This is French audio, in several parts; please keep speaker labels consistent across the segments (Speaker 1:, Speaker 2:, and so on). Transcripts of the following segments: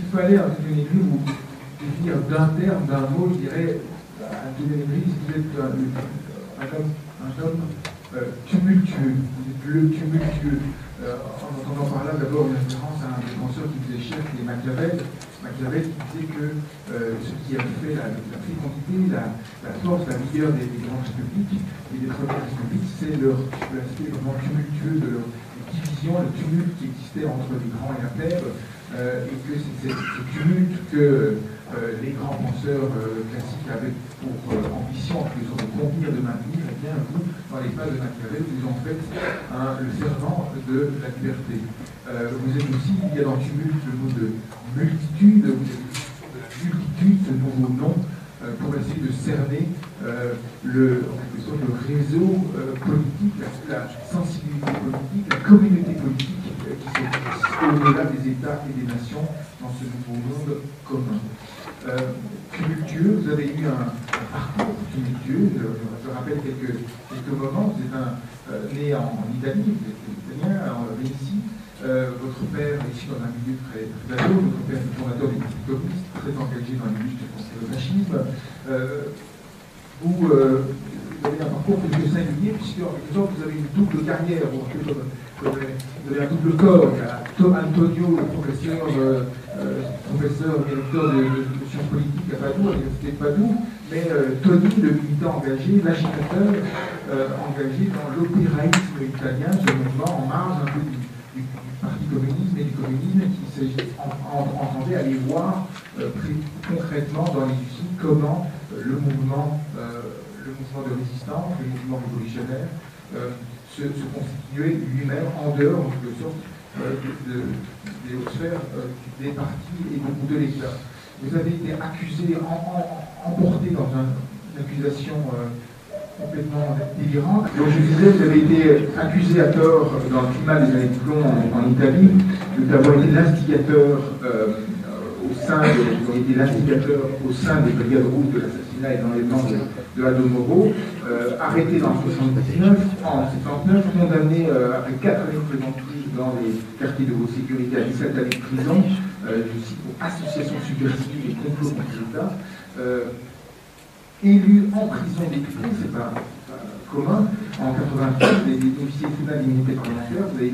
Speaker 1: s'il fallait Antonio Negri vous définir d'un terme, d'un mot, je dirais, Antonio Negri, vous êtes un homme tumultueux, vous êtes le tumultueux. En entendant par là d'abord une référence à un défenseur qui faisait chef, qui est Machiavel, qui disait que ce qui a fait la fécondité, la force, la vigueur des grandes républiques et des premières républiques, c'est l'aspect vraiment tumultueux de leur division, le tumulte qui existait entre les grands et la plèbe, et que c'est ce tumulte que les grands penseurs classiques avaient pour ambition, en quelque sorte, de contenir, de maintenir. Et bien, vous, dans les pas de Machiavel, vous en faites le servant de la liberté. Vous êtes aussi, il y a dans tumulte le mot de multitude, vous êtes de la multitude, ce nouveau nom, pour essayer de cerner le réseau politique, la sensibilité politique, la communauté politique qui s'existe au-delà des États et des nations dans ce nouveau monde commun. Tumultueux, vous avez eu un parcours tumultueux, je rappelle quelques moments, vous êtes né en Italie, vous êtes italien, en Vénétie, votre père est issu dans un milieu très bateau, votre père est fondateur des partis communistes, très engagé dans les luttes contre le fascisme. Vous avez un parcours plus que singulier, puisque en quelque sorte vous avez une double carrière, vous avez un double corps. Il y a Antonio, le professeur directeur de sciences politiques à Padoue, à l'université de Padoue, mais Tony, le militant engagé, l'agitateur engagé dans l'opéraïsme italien, ce mouvement en marge un peu du parti communisme et du communisme qui entendait aller voir concrètement dans les usines comment le mouvement de résistance, le mouvement révolutionnaire se constituait lui-même en dehors, en quelque sorte, des hautes sphères des partis et de l'État. Vous avez été accusé, emporté dans une accusation complètement délirante. Donc je disais, vous avez été accusé à tort dans le climat des années de plomb en Italie d'avoir été l'instigateur au sein des brigades rouges de l'assassinat et dans les membres de Aldo Moro, arrêté dans 1979, en 79, condamné après 4 années de prison dans les quartiers de haute sécurité à 17 années de prison, je cite, pour association subversive et complot contre l'État, élu en prison député, c'est pas commun, en 1993, des officiers soudains d'immunité parlementaire. Vous avez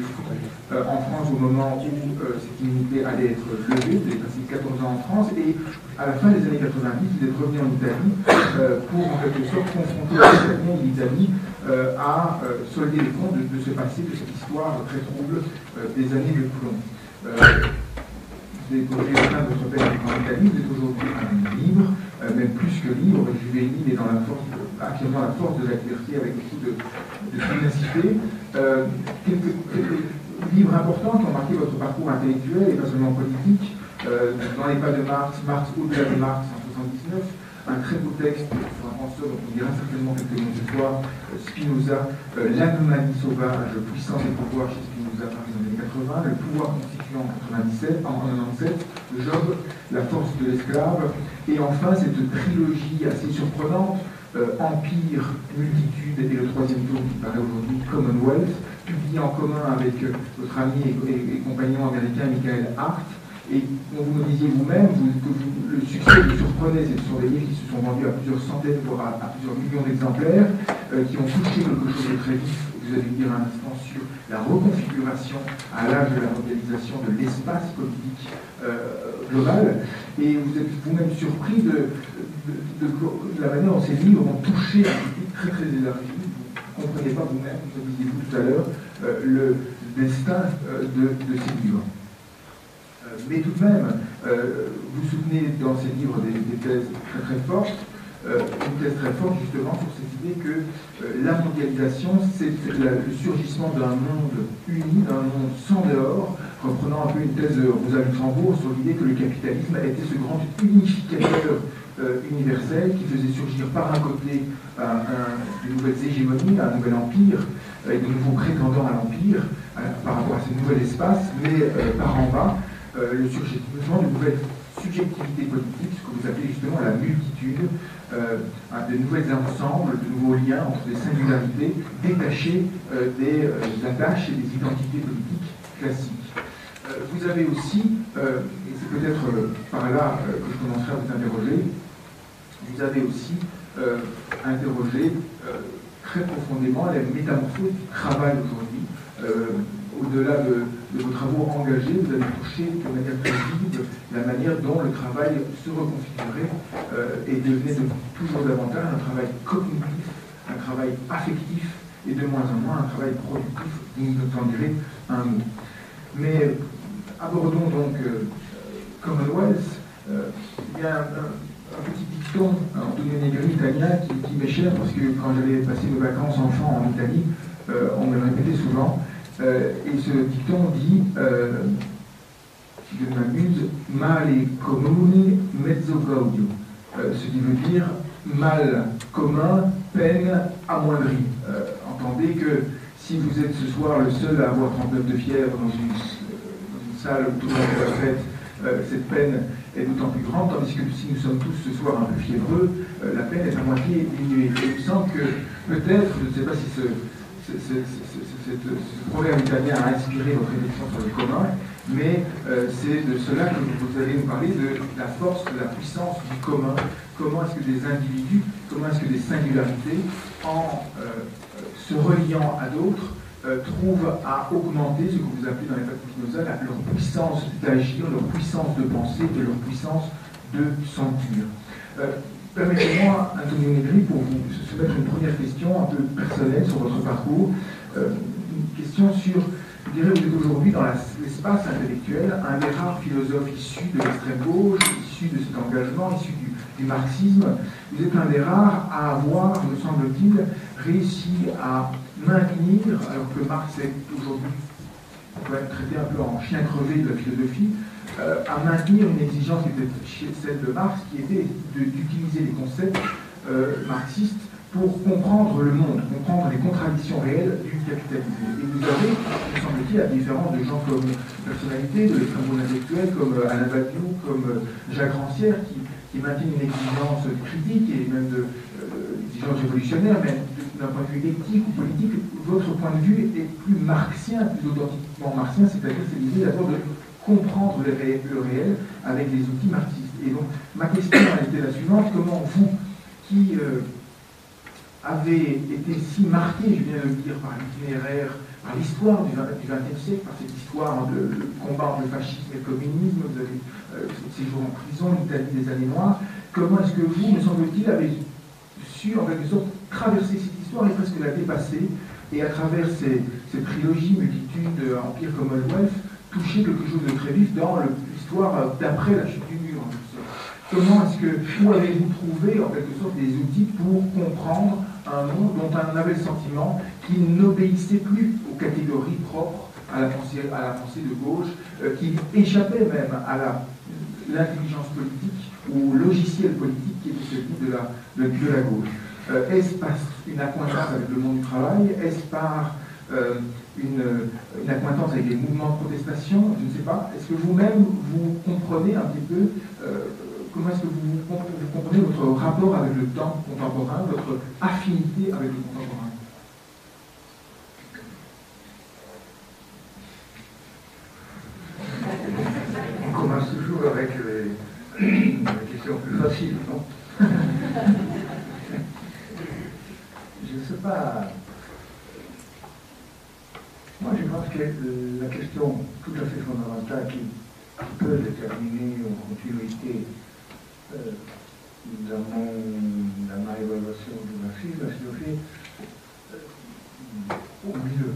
Speaker 1: en France au moment où cette immunité allait être levée, vous avez passé 14 ans en France, et à la fin des années 90, vous êtes revenu en Italie pour en quelque sorte confronter l'Italie à solder les comptes de ce passé, de cette histoire très trouble des années de plomb. Vous êtes aujourd'hui au sein de votre père en Italie, vous êtes aujourd'hui libre, même plus que libre, juvénile et dans actuellement la force de la liberté avec beaucoup de ténacité. Quelques livres importants qui ont marqué votre parcours intellectuel et pas seulement politique, dans les pas de Marx, au-delà de Marx en 1979, un très beau texte sur un penseur dont on dira certainement quelques mots ce soir, Spinoza, l'anomalie sauvage, puissance et pouvoir chez Spinoza dans les années 80, le pouvoir constituant en 97, Job, la force de l'esclave, et enfin cette trilogie assez surprenante, Empire, Multitude et le troisième tome qui paraît aujourd'hui, Commonwealth, publié en commun avec votre ami et compagnon américain Michael Hart. Et dont vous me disiez vous-même que le succès vous surprenait, ce sont des livres qui se sont vendus à plusieurs centaines, voire à plusieurs millions d'exemplaires, qui ont touché quelque chose de très vif, vous allez dire un instant, sur la reconfiguration à l'âge de la mondialisation de l'espace politique global. Et vous êtes vous-même surpris de la manière dont ces livres ont touché un public très très élargi. Vous ne comprenez pas vous-même, comme disiez-vous tout à l'heure, le destin de ces livres. Mais tout de même, vous soutenez dans ces livres des thèses très très fortes, une thèse très forte justement sur cette idée que la mondialisation, c'est le surgissement d'un monde uni, d'un monde sans dehors, reprenant un peu une thèse de Rosa Luxembourg sur l'idée que le capitalisme était ce grand unificateur universel qui faisait surgir par un côté de nouvelles hégémonies, un nouvel empire, et de nouveaux prétendants à l'empire par rapport à ce nouvel espace, mais par en bas, le surgissement de nouvelles subjectivités politiques, ce que vous appelez justement la multitude, de nouveaux ensembles, de nouveaux liens entre des singularités détachées des attaches et des identités politiques classiques. Vous avez aussi, et c'est peut-être par là que je commencerai à vous interroger, vous avez aussi interrogé très profondément la métamorphose du travail aujourd'hui. Au-delà de vos travaux engagés, vous avez touché de manière très vive la manière dont le travail se reconfigurait et devenait toujours davantage un travail cognitif, un travail affectif et de moins en moins un travail productif. Vous nous en direz un mot. Mais abordons donc Commonwealth. Il y a un petit dicton Antonio Negri, italien, qui m'est cher parce que quand j'allais passer mes vacances enfant en Italie, on me le répétait souvent. Et ce dicton dit, si je m'amuse, male comune mezzo gaudio, ce qui veut dire mal commun, peine amoindrie. Entendez que si vous êtes ce soir le seul à avoir 39 de fièvre dans une salle où tout le monde est à la fête, cette peine est d'autant plus grande, tandis que si nous sommes tous ce soir un peu fiévreux, la peine est à moitié diminuée. Et il me semble que peut-être, je ne sais pas si ce proverbe italien a inspiré votre réflexion sur le commun, mais c'est de cela que vous allez nous parler, de la force, de la puissance du commun. Comment est-ce que des individus, comment est-ce que des singularités, en se reliant à d'autres, trouvent à augmenter ce que vous appelez dans les facultés Spinoza leur puissance d'agir, leur puissance de penser et leur puissance de sentir. Permettez-moi, Antonio Negri, pour vous soumettre une première question un peu personnelle sur votre parcours. Une question sur, je dirais, vous êtes aujourd'hui dans l'espace intellectuel, un des rares philosophes issus de l'extrême gauche, issus de cet engagement, issus du marxisme. Vous êtes un des rares à avoir, me semble-t-il, réussi à maintenir, alors que Marx est aujourd'hui, on peut être traité un peu en chien crevé de la philosophie, à maintenir une exigence qui était celle de Marx, qui était d'utiliser les concepts marxistes pour comprendre le monde, comprendre les contradictions réelles du capitalisme. Et vous avez, me semble-t-il, à différence de gens comme personnalités, de l'extrême gauche intellectuelle, comme Alain Badiou, comme Jacques Rancière, qui maintiennent une exigence critique et même exigence révolutionnaire, mais d'un point de vue éthique ou politique, votre point de vue est plus marxien, plus authentiquement marxien, c'est-à-dire c'est l'idée d'abord de comprendre le réel avec les outils marxistes. Et donc, ma question était la suivante: comment vous, qui avez été si marqué, je viens de le dire, par l'itinéraire, par l'histoire du XXe siècle, par cette histoire de combat entre le fascisme et le communisme, vous avez séjour en prison, l'Italie des années noires, comment est-ce que vous, me semble-t-il, avez su, en quelque sorte, traverser cette histoire et presque la dépasser, et à travers ces trilogies, multitudes, Empire, Commonwealth, toucher quelque chose de très vif dans l'histoire d'après la chute du mur, en quelque sorte. Comment est-ce que, où avez-vous trouvé, en quelque sorte, des outils pour comprendre un monde dont on avait le sentiment qu'il n'obéissait plus aux catégories propres à la pensée de gauche, qui échappait même à l'intelligence politique ou au logiciel politique qui était celui de la gauche. Est-ce par une accointance avec le monde du travail? Est-ce par une accointance avec les mouvements de protestation? Je ne sais pas. Est-ce que vous-même, vous comprenez un petit peu comment est-ce que vous comprenez votre rapport avec le temps contemporain, votre affinité avec le contemporain?
Speaker 2: On commence toujours avec les questions plus faciles, non? Je ne sais pas. Moi, je pense que la question tout à fait fondamentale qui peut déterminer une continuité dans ma évaluation du marxisme, c'est le fait au milieu,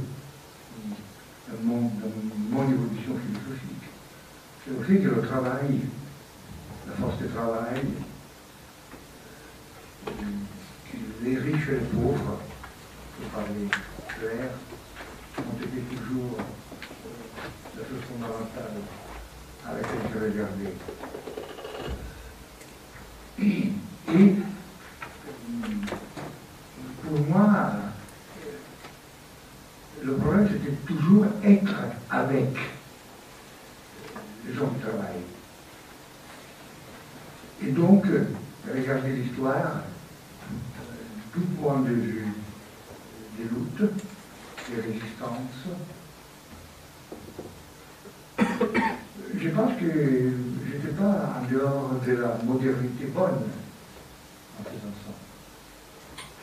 Speaker 2: dans mon évolution philosophique. C'est le fait que le travail, la force du travail, les riches et les pauvres, pour parler clair, ont été toujours la chose fondamentale à laquelle je regardais. Et pour moi, le problème c'était toujours être avec les gens du travail. Et donc, regarder l'histoire, tout point de vue des luttes, des résistances, je pense que je n'étais pas en dehors de la modernité bonne en faisant ça.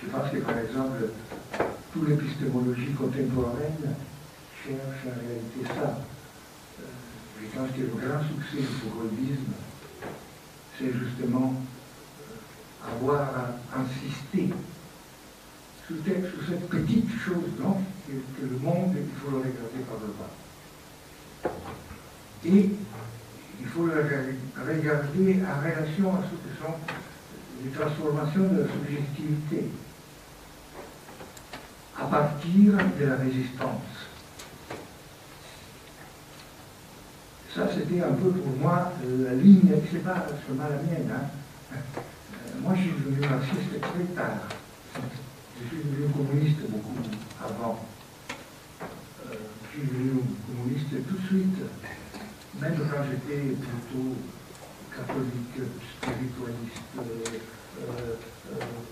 Speaker 2: Je pense que, par exemple, toute l'épistémologie contemporaine cherche en réalité ça. Je pense que le grand succès du foucaultisme, c'est justement avoir insisté sur cette petite chose, non, que le monde, il faut le regarder par le bas. Et il faut le regarder en relation à ce que sont les transformations de la subjectivité, à partir de la résistance. Ça, c'était un peu pour moi la ligne, c'est pas seulement la mienne. Hein. Moi, je suis devenu marxiste très tard. Je suis devenu communiste beaucoup avant. Je suis devenu communiste tout de suite, même quand j'étais plutôt catholique, spiritualiste,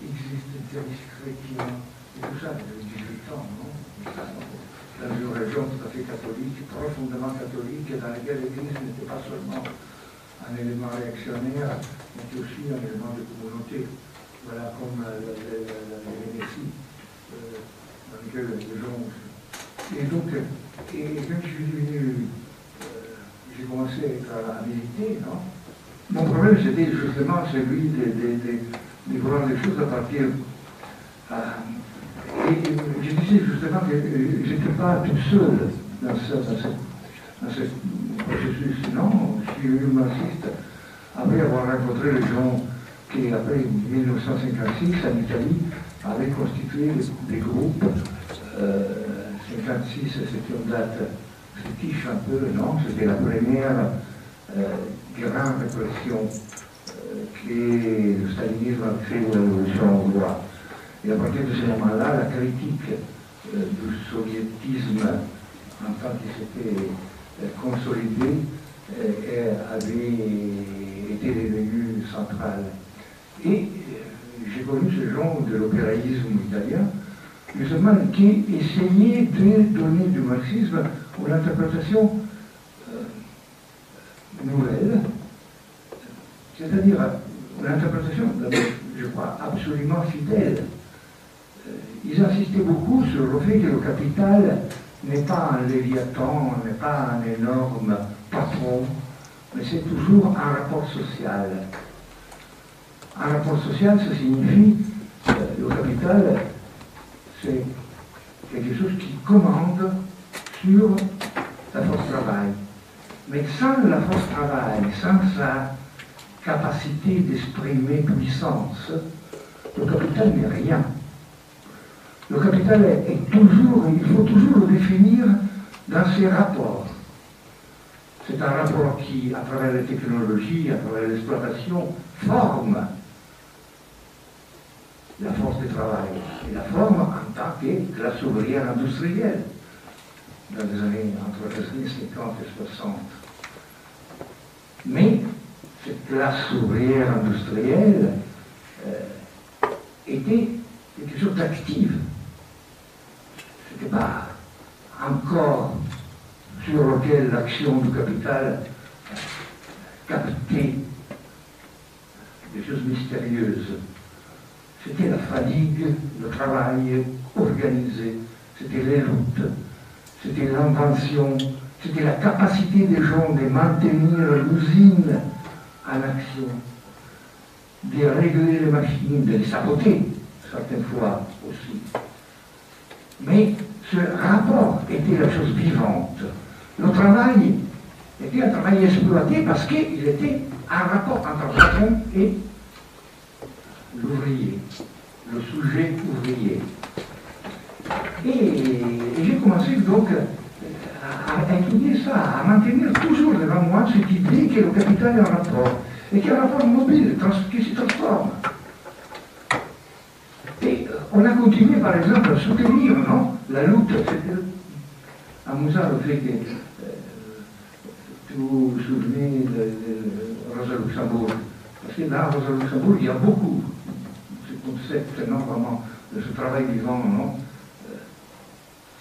Speaker 2: existentialiste chrétien, et tout ça, j'avais 18 ans, non? Dans une région tout à fait catholique, profondément catholique, dans laquelle l'Église n'était pas seulement un élément réactionnaire, mais aussi un élément de communauté. Voilà, comme les récits dans lesquels les gens... Et donc, quand je suis devenu... j'ai commencé à militer, non? Mon problème, c'était justement celui de voir les choses à partir... et je disais justement que je n'étais pas tout seul dans ce processus. Non, je suis devenu marxiste après avoir rencontré les gens qui, après 1956, en Italie, avaient constitué des groupes. 56, c'était une date fétiche un peu, non? C'était la première grande répression que le stalinisme a créée de la révolution hongroise. Et à partir de ce moment-là, la critique du soviétisme, en tant qu'il s'était consolidé, avait été devenue centrale. Et j'ai connu ce genre de l'opéraïsme italien, justement, qui essayait de donner du marxisme une interprétation nouvelle, c'est-à-dire une interprétation, je crois, absolument fidèle. Ils insistaient beaucoup sur le fait que le capital n'est pas un léviathan, n'est pas un énorme patron, mais c'est toujours un rapport social. Un rapport social, ça signifie le capital, c'est quelque chose qui commande sur la force travail. Mais sans la force travail, sans sa capacité d'exprimer puissance, le capital n'est rien. Le capital est toujours, il faut toujours le définir dans ses rapports. C'est un rapport qui, à travers les technologies, à travers l'exploitation, forme la force du travail. Et la forme en tant que classe ouvrière industrielle, dans les années, entre les années 50 et 60. Mais cette classe ouvrière industrielle était quelque chose d'actif. Ce n'était pas encore sur lequel l'action du capital captait des choses mystérieuses. C'était la fatigue, le travail organisé, c'était les luttes, c'était l'invention, c'était la capacité des gens de maintenir l'usine en action, de régler les machines, de les saboter, certaines fois aussi. Mais ce rapport était la chose vivante. Le travail était un travail exploité parce qu'il était un rapport entre le patron et l'ouvrier, le sujet ouvrier. Et j'ai commencé donc à étudier ça, à maintenir toujours devant moi cette idée que le capital est un rapport, et qu'il y a un rapport mobile qui se transforme. Et on a continué par exemple à soutenir, non, la lutte. C'était amusant le fait que vous vous souvenez de Rosa Luxembourg, parce que dans Rosa Luxembourg, il y a beaucoup ce concept, non, vraiment, de ce travail vivant, non,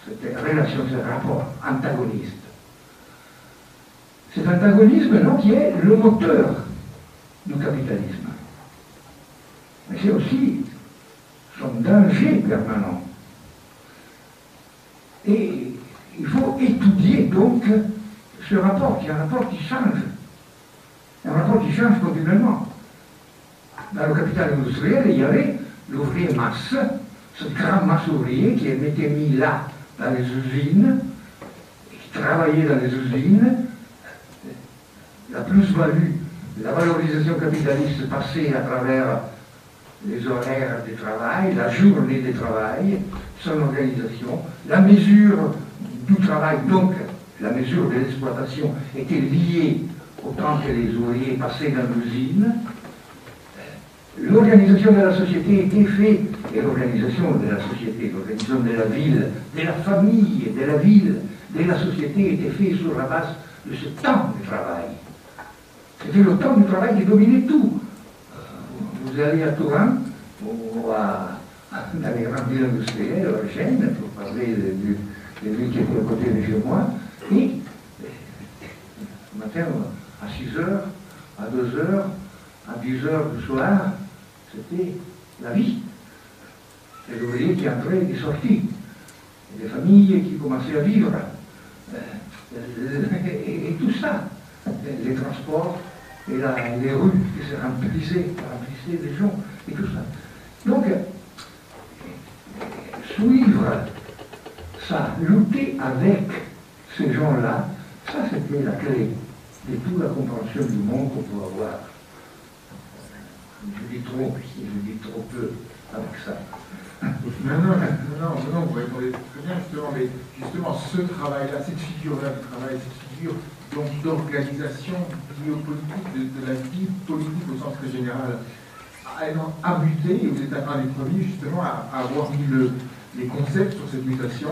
Speaker 2: cette relation, ce rapport antagoniste. Cet antagonisme, donc, qui est le moteur du capitalisme. Mais c'est aussi son danger permanent. Et il faut étudier donc ce rapport, qui est un rapport qui change. Un rapport qui change continuellement. Dans le capital industriel, il y avait l'ouvrier masse, cette grande masse ouvrière qui était mise là, dans les usines, et qui travaillait dans les usines. La plus-value, la valorisation capitaliste passait à travers les horaires de travail, la journée de travail, son organisation, la mesure du travail, donc la mesure de l'exploitation, était liée au temps que les ouvriers passaient dans l'usine. L'organisation de la société était faite, et l'organisation de la société, l'organisation de la ville, de la famille, de la ville, de la société était faite sur la base de ce temps de travail. C'était le temps du travail qui dominait tout. Vous allez à Turin, ou dans les grandes villes industrielles, à Gênes, pour parler de lui qui était à côté de chez moi, et le matin à 6 heures, à 2 heures, à 10 heures du soir, c'était la vie. Des ouvriers qui entraient et qui sortaient, et des familles qui commençaient à vivre, et tout ça, les transports, et les rues qui se remplissaient des gens, et tout ça. Donc, suivre ça, lutter avec ces gens-là, ça c'était la clé de toute la compréhension du monde qu'on peut avoir. Je dis trop peu avec ça.
Speaker 1: Non, vous répondez très bien, justement, mais justement, ce travail-là, cette figure-là du travail, cette figure donc d'organisation biopolitique, de la vie politique au sens très général, a muté, et vous êtes un des premiers justement à avoir mis les concepts sur cette mutation.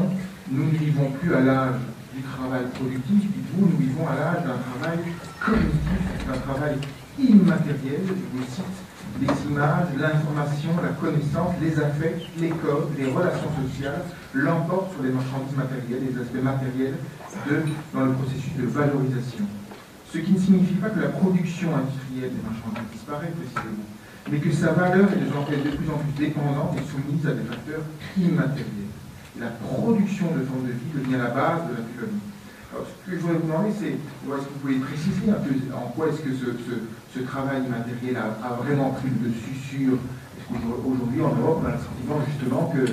Speaker 1: Nous ne vivons plus à l'âge du travail productif, dites-vous, nous vivons à l'âge d'un travail cognitif, d'un travail immatériel, je vous cite, les images, l'information, la connaissance, les affects, les codes, les relations sociales l'emportent sur les marchandises matérielles, les aspects matériels dans le processus de valorisation. Ce qui ne signifie pas que la production industrielle des marchandises disparaît précisément, mais que sa valeur est de plus en plus dépendante et soumise à des facteurs immatériels. La production de formes de vie devient la base de la plus-value. Alors, ce que je voudrais vous demander, c'est, est-ce que vous pouvez préciser un peu en quoi est-ce que ce travail immatériel a vraiment pris le dessus sur... Est-ce qu'aujourd'hui, en Europe, on a le sentiment justement que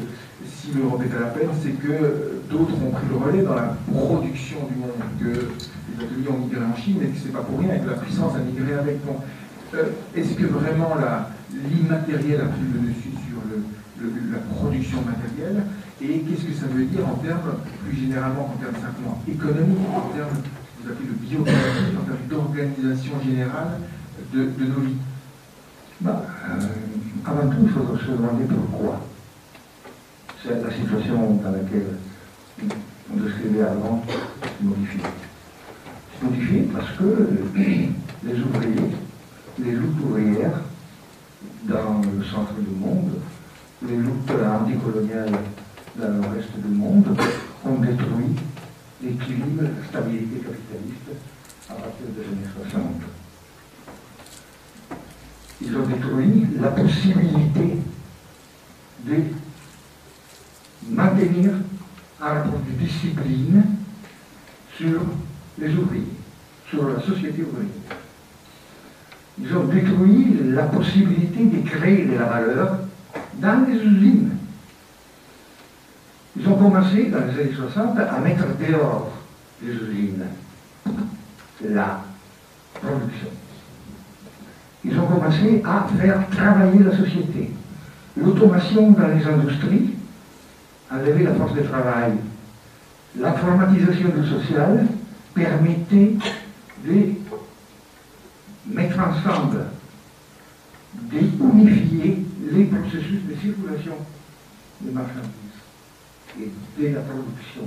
Speaker 1: si l'Europe est à la peine, c'est que d'autres ont pris le relais dans la production du monde, que les ateliers ont migré en Chine, et que c'est pas pour rien, et que la puissance a migré avec. Donc, est-ce que vraiment l'immatériel a pris le dessus sur la production matérielle? Et qu'est-ce que ça veut dire en termes, plus généralement, en termes simplement économiques, en termes, vous appelez le bioéconomique, en termes d'organisation générale de nos vies?
Speaker 2: Avant tout, il faut se demander pourquoi. C'est la situation dans laquelle on décrivait avant se modifie. Se modifie parce que les ouvriers, les luttes ouvrières dans le centre du monde, les luttes anticoloniales dans le reste du monde ont détruit l'équilibre, la stabilité capitaliste à partir des années 60. Ils ont détruit la possibilité de maintenir un rapport de discipline sur les ouvriers, sur la société ouvrière. Ils ont détruit la possibilité de créer de la valeur dans les usines. Ils ont commencé, dans les années 60, à mettre dehors les usines, la production. Ils ont commencé à faire travailler la société. L'automation dans les industries a levé la force de travail. L'informatisation du social permettait de mettre ensemble, d'unifier les processus de circulation des marchandises et de la production.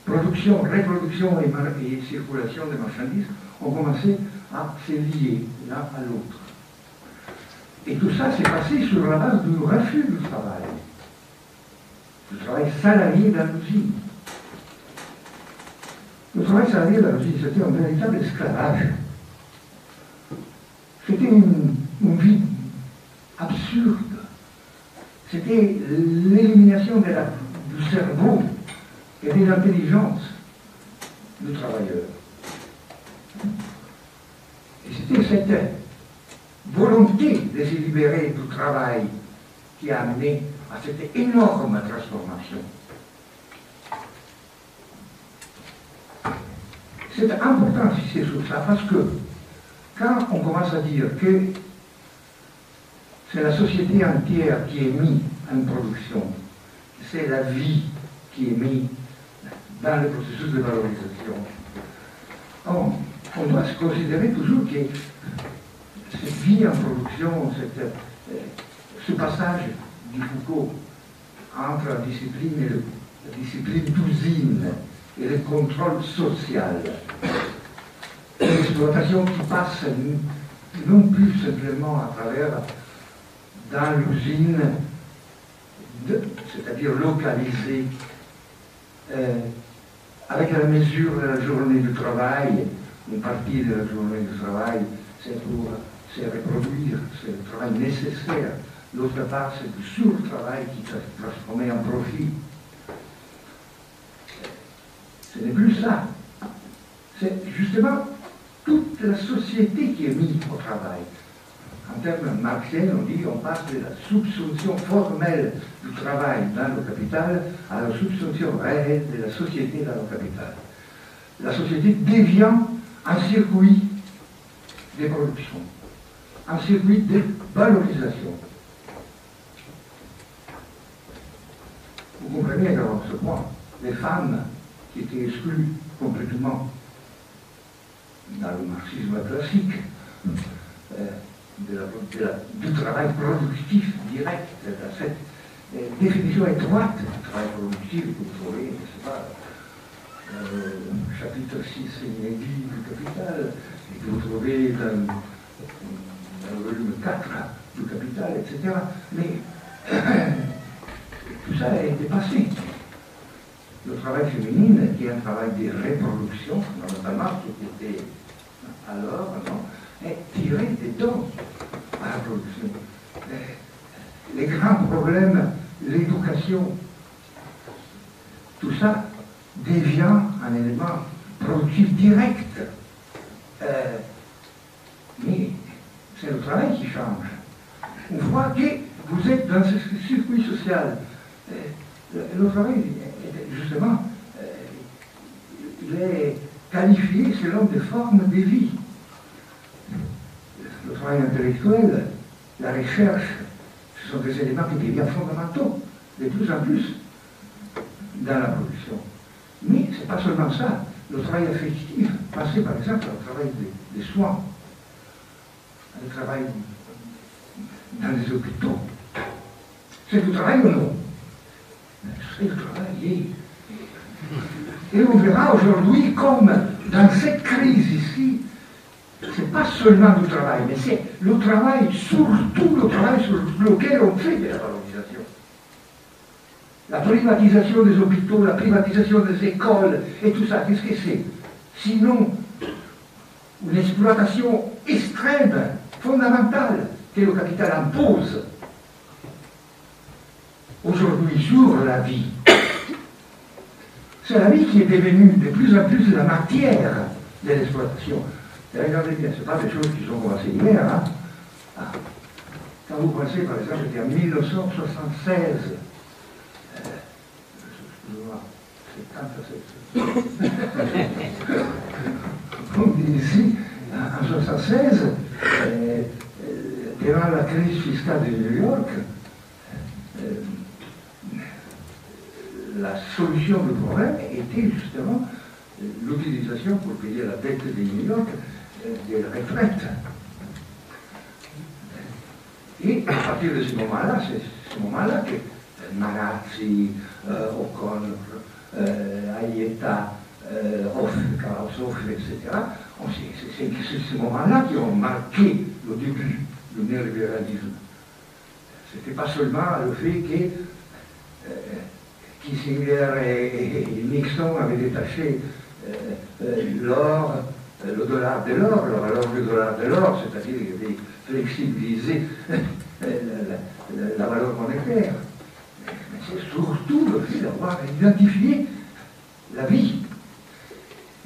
Speaker 2: Production, reproduction et circulation des marchandises ont commencé à se lier l'un à l'autre. Et tout ça s'est passé sur la base du refus du travail salarié dans l'usine. Le travail salarié là aussi, c'était un véritable esclavage. C'était une vie absurde. C'était l'élimination du cerveau et de l'intelligence du travailleur. Et c'était cette volonté de se libérer du travail qui a amené à cette énorme transformation. C'est important d'insister sur ça parce que quand on commence à dire que c'est la société entière qui est mise en production, c'est la vie qui est mise dans le processus de valorisation, on doit se considérer toujours que cette vie en production, ce passage du Foucault entre la discipline d'usine et le contrôle social, l'exploitation qui passe non plus simplement à travers dans l'usine, c'est-à-dire localisée, avec la mesure de la journée du travail, une partie de la journée du travail, c'est pour se reproduire, c'est le travail nécessaire. L'autre part, c'est du sur-travail qui s'est transformé en profit. Ce n'est plus ça. C'est justement toute la société qui est mise au travail. En termes marxiens, on passe de la subsumption formelle du travail dans le capital à la subsumption réelle de la société dans le capital. La société devient un circuit de production, un circuit de valorisation. Vous comprenez alors ce point. Les femmes qui étaient exclues complètement dans le marxisme classique du travail productif direct, dans cette définition étroite du travail productif que vous trouvez, je ne sais pas, chapitre 6 inédit du Capital, et que vous trouvez dans le volume 4 du Capital, etc. Mais tout ça a été passé. Le travail féminin, qui est un travail de reproduction, notamment ce qui était alors, est tiré des dons à la production. Les grands problèmes, l'éducation, tout ça devient un élément productif direct. Mais c'est le travail qui change. On voit que vous êtes dans ce circuit social. Le travail, justement, il est qualifié selon des formes de vie. Le travail intellectuel, la recherche, ce sont des éléments qui deviennent fondamentaux, de plus en plus, dans la production. Mais ce n'est pas seulement ça. Le travail affectif, pensez par exemple au travail des soins, le travail dans les hôpitaux. C'est du travail ou non? C'est du travail. Et on verra aujourd'hui comme dans cette crise ici, ce n'est pas seulement du travail, mais c'est le travail, surtout le travail sur lequel on fait de la valorisation. La privatisation des hôpitaux, la privatisation des écoles et tout ça, qu'est-ce que c'est? Sinon, une exploitation extrême, fondamentale, que le capital impose aujourd'hui sur la vie. C'est la vie qui est devenue de plus en plus la matière de l'exploitation. Et regardez bien, ce pas des choses qui sont commencées hier. Hein? Quand vous pensez, par exemple, qu'en 1976, excusez-moi, c'est 76. On dit ici, en 1976, durant la crise fiscale de New York, la solution du problème était justement l'utilisation pour payer la dette de New York des retraites. Et à partir de ce moment-là, c'est ce moment-là que Marazzi, O'Connor, Aieta, Karasov, etc., c'est ce moment-là qui ont marqué le début du néolibéralisme. Ce n'était pas seulement le fait que Kissinger et Nixon avaient détaché l'or, le dollar de l'or, alors le dollar de l'or, c'est-à-dire qu'il avait flexibilisé la valeur monétaire. Mais c'est surtout le fait d'avoir identifié la vie.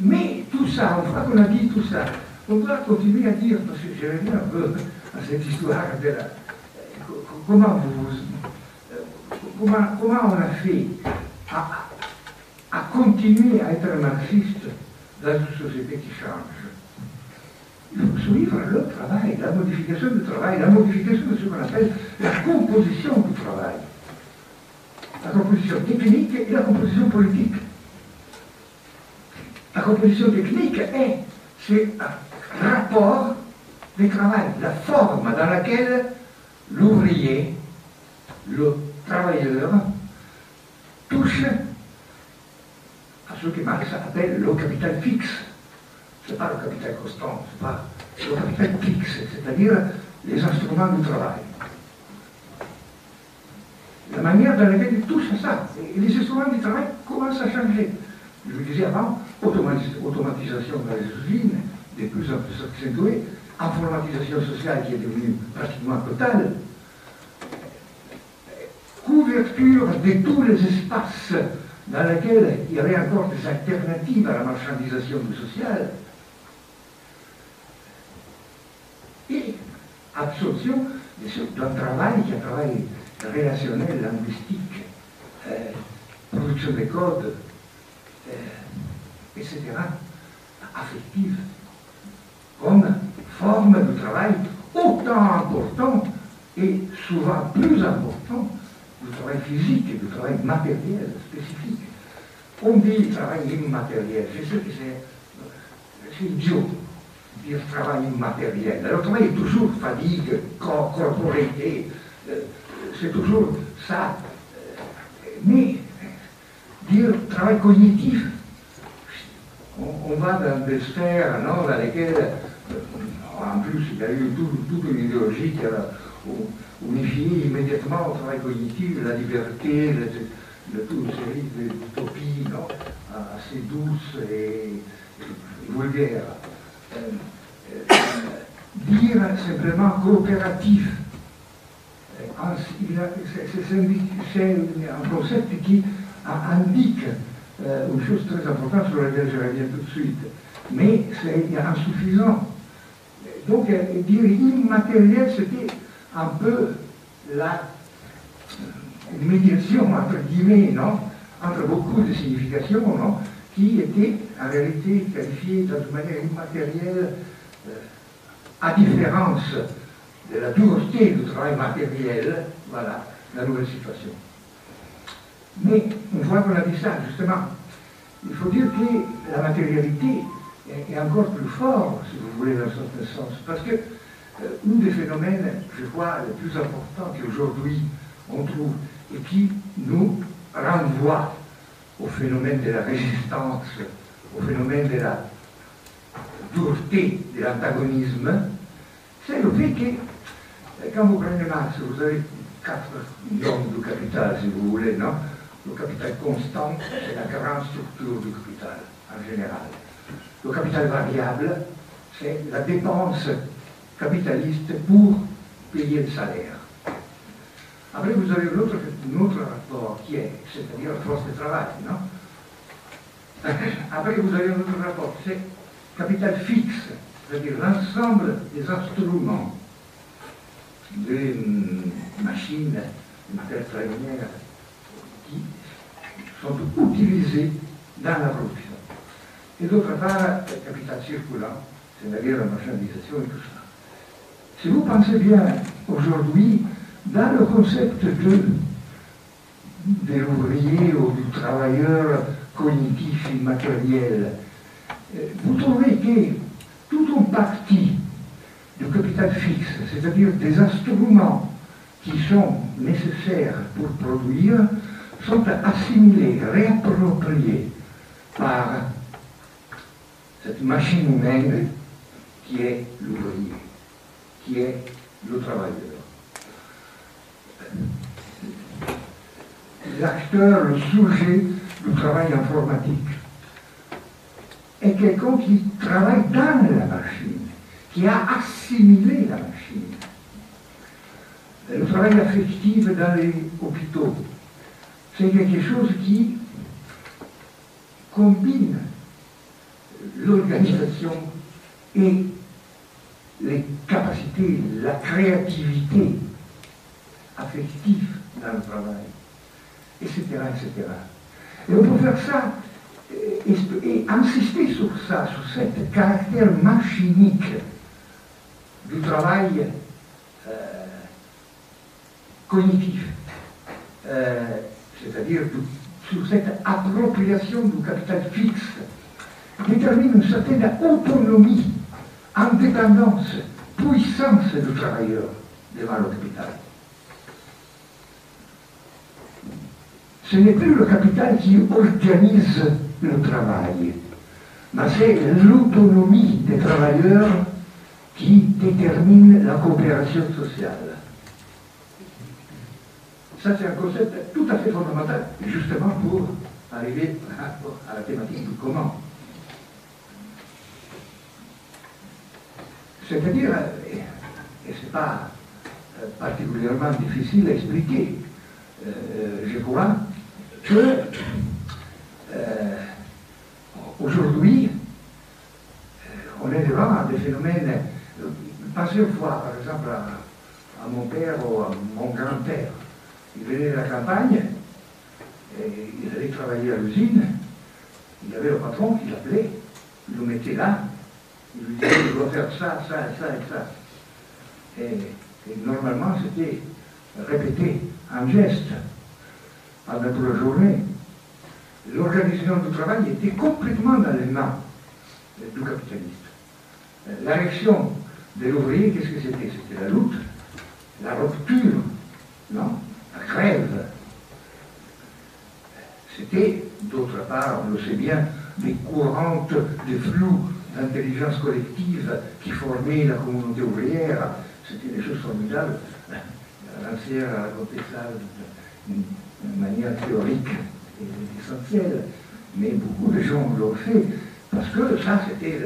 Speaker 2: Mais tout ça, une fois qu'on a dit tout ça, on doit continuer à dire, parce que je reviens un peu à cette histoire de la... Comment on a fait à continuer à être marxiste dans une société qui change? Il faut suivre le travail, la modification du travail, la modification de ce qu'on appelle la composition du travail. La composition technique et la composition politique. La composition technique c'est un rapport du travail, la forme dans laquelle l'ouvrier, le travailleur, touche à ce que Marx appelle le capital fixe. Ce n'est pas le capital constant, c'est pas le capital fixe, c'est-à-dire les instruments du travail. La manière dans laquelle il touche à ça. Et les instruments du travail commencent à changer. Je vous disais avant, automatisation dans les usines, de plus en plus accentuée, informatisation sociale qui est devenue pratiquement totale, couverture de tous les espaces dans lesquels il y avait encore des alternatives à la marchandisation du social, et absorption d'un travail qui est un travail relationnel, linguistique, production des codes, etc., affective, comme forme de travail autant important et souvent plus important du travail physique et du travail matériel spécifique. On dit travail immatériel, je sais que c'est idiot de dire travail immatériel. Alors, le travail est toujours fatigue, corporité, c'est toujours ça. Mais dire travail cognitif, on va dans des sphères dans lesquelles, en plus, il y a eu toute une idéologie qui a unifié immédiatement au travail cognitif la liberté, toute une série d'utopies assez douces et vulgaires. Dire simplement coopératif, c'est un concept qui indique une chose très importante sur laquelle je reviens tout de suite, mais c'est insuffisant. Donc, dire immatériel, c'était un peu la médiation, entre guillemets, non, entre beaucoup de significations, non, qui étaient en réalité qualifiées d'une manière immatérielle, à différence de la dureté du travail matériel, voilà, la nouvelle situation. Mais une fois qu'on a dit ça, justement, il faut dire que la matérialité est encore plus forte, si vous voulez, dans un certain sens, parce que un des phénomènes, je crois, les plus importants qu'aujourd'hui on trouve et qui nous renvoie au phénomène de la résistance, au phénomène de la dureté, de l'antagonisme, c'est le fait que, quand vous prenez Marx, vous avez 4 normes du capital, si vous voulez, non? Le capital constant, c'est la grande structure du capital, en général. Le capital variable, c'est la dépense capitaliste pour payer le salaire. Après, vous avez un autre rapport qui est, c'est-à-dire la force de travail, non? Après, vous avez un autre rapport, c'est capital fixe, c'est-à-dire l'ensemble des instruments, des machines, des matières premières, qui sont utilisés dans la production. Et d'autre part, le capital circulant, c'est-à-dire la marchandisation et tout ça. Si vous pensez bien, aujourd'hui, dans le concept de l'ouvrier ou du travailleur cognitif immatériel, vous trouvez que toute une partie du capital fixe, c'est-à-dire des instruments qui sont nécessaires pour produire, sont assimilés, réappropriés par cette machine humaine qui est l'ouvrier, qui est le travailleur. L'acteur, le sujet du travail informatique. est quelqu'un qui travaille dans la machine, qui a assimilé la machine. Le travail affectif dans les hôpitaux, c'est quelque chose qui combine l'organisation et les capacités, la créativité affective dans le travail, etc., etc. Et on peut faire ça et insister sur ça, sur ce caractère machinique du travail cognitif, c'est-à-dire sur cette appropriation du capital fixe, détermine une certaine autonomie, indépendance, puissance du travailleur devant le capital. Ce n'est plus le capital qui organise le travail, mais c'est l'autonomie des travailleurs qui détermine la coopération sociale. Ça, c'est un concept tout à fait fondamental, justement pour arriver à la thématique du comment. C'est-à-dire, et ce n'est pas particulièrement difficile à expliquer, je crois que aujourd'hui, on est devant des phénomènes. Pensez une fois, par exemple, à mon père ou à mon grand-père. Il venait de la campagne, et il allait travailler à l'usine, il y avait le patron qui l'appelait, il le mettait là, il lui disait, il doit faire ça, ça, ça et ça. Et normalement, c'était répété en geste pendant toute la journée. L'organisation du travail était complètement dans les mains du capitaliste. La réaction de l'ouvrier, qu'est-ce que c'était? C'était la lutte, la rupture, non? La grève. C'était, d'autre part, on le sait bien, des courantes, des flux d'intelligence collective qui formaient la communauté ouvrière. C'était des choses formidables. Rancière a raconté ça d'une manière théorique et essentielle, mais beaucoup de gens l'ont fait, parce que ça, c'était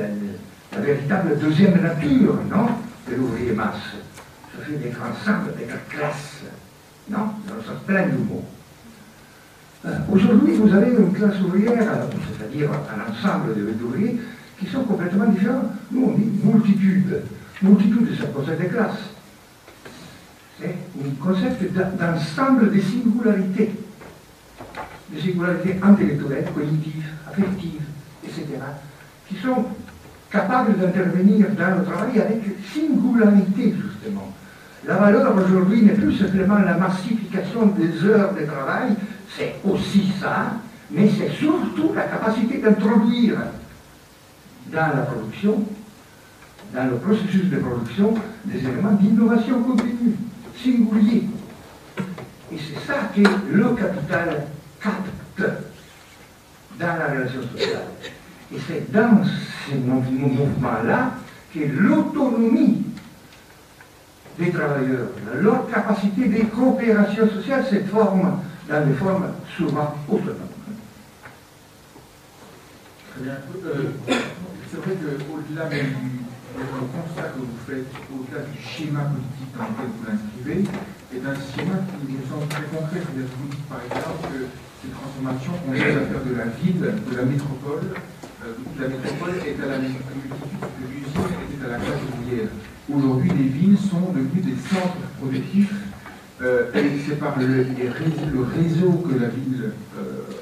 Speaker 2: la véritable deuxième nature, non, de l'ouvrier masse. Ça fait d'être ensemble, d'être classe, non, dans le sens plein du mot. Aujourd'hui, vous avez une classe ouvrière, c'est-à-dire un ensemble d'ouvriers qui sont complètement différents. Nous, on dit multitude. Multitude, c'est un concept de classe. C'est un concept d'ensemble de singularités. Des singularités intellectuelles, cognitives, affectives, etc. qui sont capables d'intervenir dans le travail avec singularité, justement. La valeur aujourd'hui n'est plus simplement la massification des heures de travail, c'est aussi ça, mais c'est surtout la capacité d'introduire dans la production, dans le processus de production, des éléments d'innovation continue, singuliers. Et c'est ça que le capital capte dans la relation sociale. Et c'est dans ce mouvement-là que l'autonomie des travailleurs, leur capacité de coopération sociale se forme dans des formes souvent autonomes.
Speaker 1: Très bien. C'est vrai qu'au-delà même du constat que vous faites, au-delà du schéma politique dans lequel vous l'inscrivez, est un schéma qui me semble très concret. C'est-à-dire que vous dites par exemple que ces transformations conduisent à faire de la ville, de la métropole. La métropole est à la multitude que l'usine était à la classe ouvrière. Aujourd'hui, les villes sont devenues des centres productifs et c'est par le réseau que la ville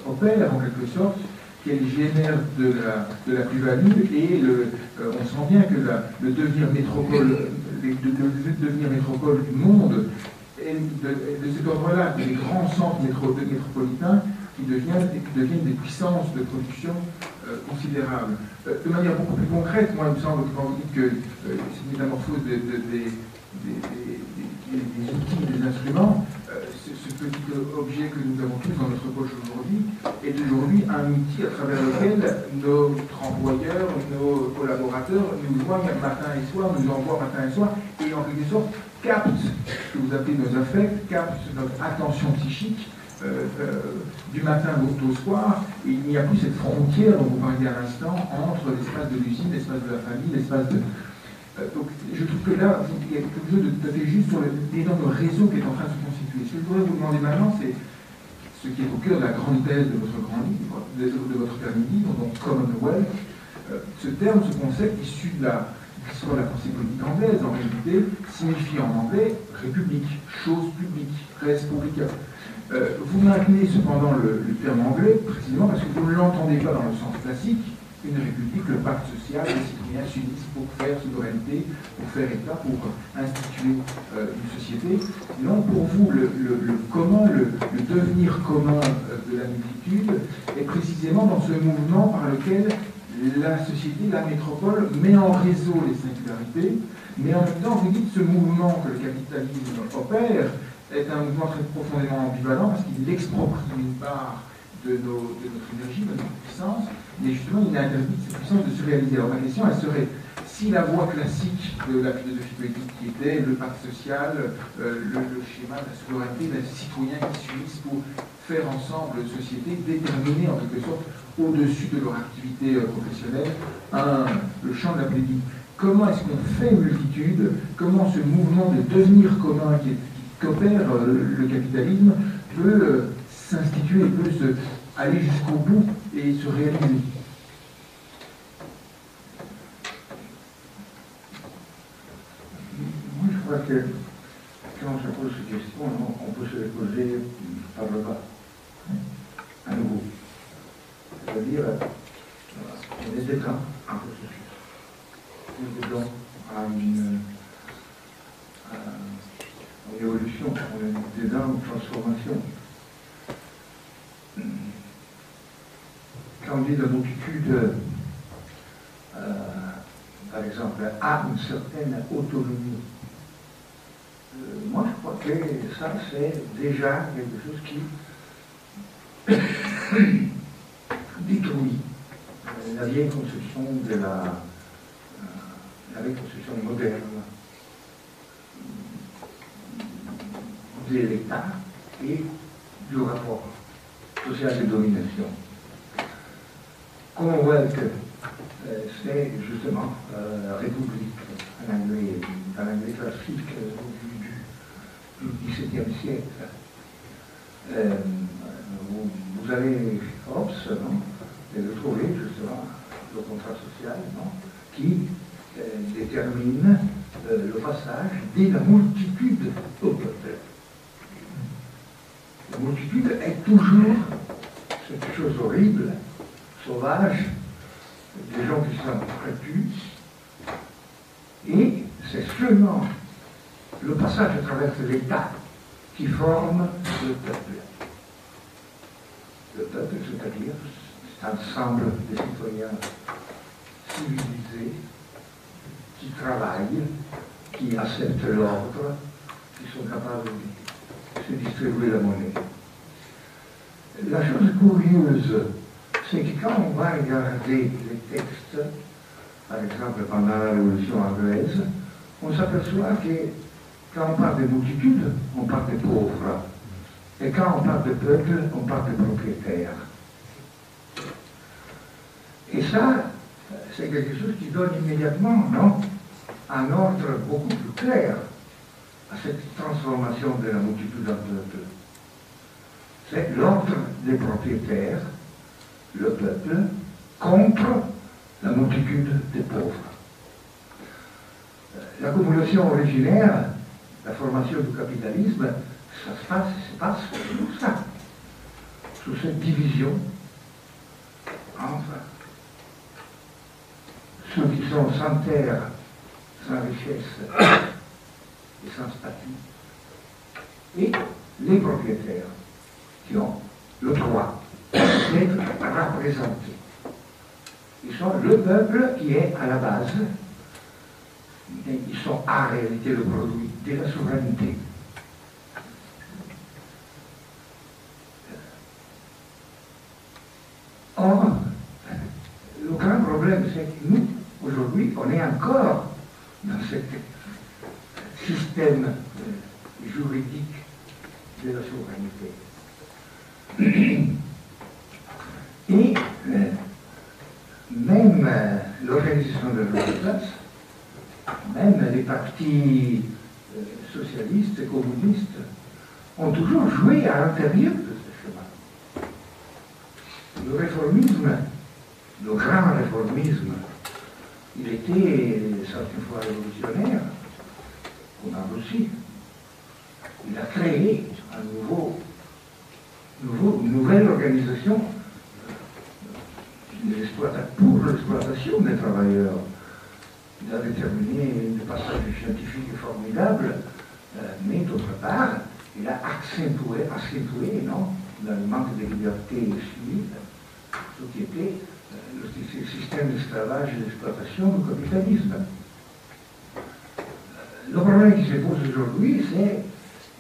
Speaker 1: opère, en quelque sorte, qu'elle génère de la plus-value et on sent bien que le devenir métropole, devenir métropole du monde est de cet ordre-là, des grands centres métropolitains qui deviennent des puissances de production considérables. De manière beaucoup plus concrète, moi il me semble que quand vous dites que cette métamorphose des outils, des instruments, ce petit objet que nous avons tous dans notre poche aujourd'hui, est aujourd'hui un outil à travers lequel notre employeur, nos collaborateurs nous voient matin et soir, nous envoient matin et soir, et en quelque sorte captent ce que vous appelez nos affects, captent notre attention psychique, du matin au soir, et il n'y a plus cette frontière dont vous parliez à l'instant entre l'espace de l'usine, l'espace de la famille, l'espace de... donc je trouve que là, il y a quelque chose de tout à fait juste sur l'énorme réseau qui est en train de se constituer. Ce que je voudrais vous demander maintenant, c'est ce qui est au cœur de la grande thèse de votre grand livre, de votre dernier livre, donc Commonwealth. Ce terme, ce concept issu de l'histoire de la pensée politique anglaise, en réalité, signifie en anglais république, chose publique, res publica. Vous maintenez cependant le terme anglais, précisément parce que vous ne l'entendez pas dans le sens classique. Une république, le pacte social, les citoyens s'unissent pour faire souveraineté, pour faire État, pour instituer une société. Non, pour vous, le commun, le devenir commun de la multitude est précisément dans ce mouvement par lequel la société, la métropole, met en réseau les singularités, mais en même temps, vous dites que ce mouvement que le capitalisme opère est un mouvement très profondément ambivalent parce qu'il exproprie une part de notre énergie, de notre puissance, mais justement, il interdit cette puissance de se réaliser. Alors, ma question, elle serait, si la voie classique de la philosophie politique qui était le pacte social, le schéma de la souveraineté, des citoyens qui s'unissent pour faire ensemble une société, déterminer en quelque sorte, au-dessus de leur activité professionnelle, le champ de la politique. Comment est-ce qu'on fait multitude? Comment ce mouvement de devenir commun qu'opère le capitalisme peut s'instituer, peut aller jusqu'au bout et se réaliser?
Speaker 2: Moi, je crois que quand on se pose ces questions, on peut se les poser par le bas, à nouveau. C'est-à-dire, on est dedans un processus. On est dedans à une évolution, on est dedans une transformation. Quand on dit la multitude, par exemple, a une certaine autonomie, moi je crois que ça c'est déjà quelque chose qui détruit la vieille conception de la vieille conception moderne de l'État et du rapport social de domination. Commonwealth, c'est justement république en anglais classique du XVIIe siècle. Vous avez Hobbes, non? Et vous trouvez justement le contrat social, non? Qui détermine le passage de la multitude au peuple. La multitude est toujours cette chose horrible, sauvage, des gens qui sont crépus, et c'est seulement le passage à travers l'État qui forme le peuple. Le peuple, c'est-à-dire cet ensemble de citoyens civilisés qui travaillent, qui acceptent l'ordre, qui sont capables de se distribuer la monnaie. La chose curieuse, c'est que quand on va regarder les textes, par exemple pendant la Révolution anglaise, on s'aperçoit que quand on parle de multitude, on parle de pauvres. Et quand on parle de peuple, on parle de propriétaires. Et ça, c'est quelque chose qui donne immédiatement, non, un ordre beaucoup plus clair à cette transformation de la multitude en peuple. C'est l'ordre des propriétaires, le peuple, contre la multitude des pauvres. L'accumulation originaire, la formation du capitalisme, ça se passe sur ça, sur cette division entre ceux qui sont sans terre, sans richesse et sans statut, et les propriétaires qui ont le droit d'être représentés. Ils sont le peuple qui est à la base, et ils sont en réalité le produit de la souveraineté. Or, le grand problème, c'est que nous, aujourd'hui, on est encore dans ce système juridique de la souveraineté. Et même l'organisation de la place, même les partis socialistes et communistes ont toujours joué à l'intérieur de ce chemin. Le réformisme, le grand réformisme, il était certaines fois révolutionnaire, comme en Russie. Il a créé une nouvelle organisation pour l'exploitation des travailleurs. Il a déterminé des passages scientifiques formidables, mais d'autre part, il a accentué non, le manque de liberté civile, ce qui était le système d'esclavage et d'exploitation du capitalisme. Le problème qui se pose aujourd'hui, c'est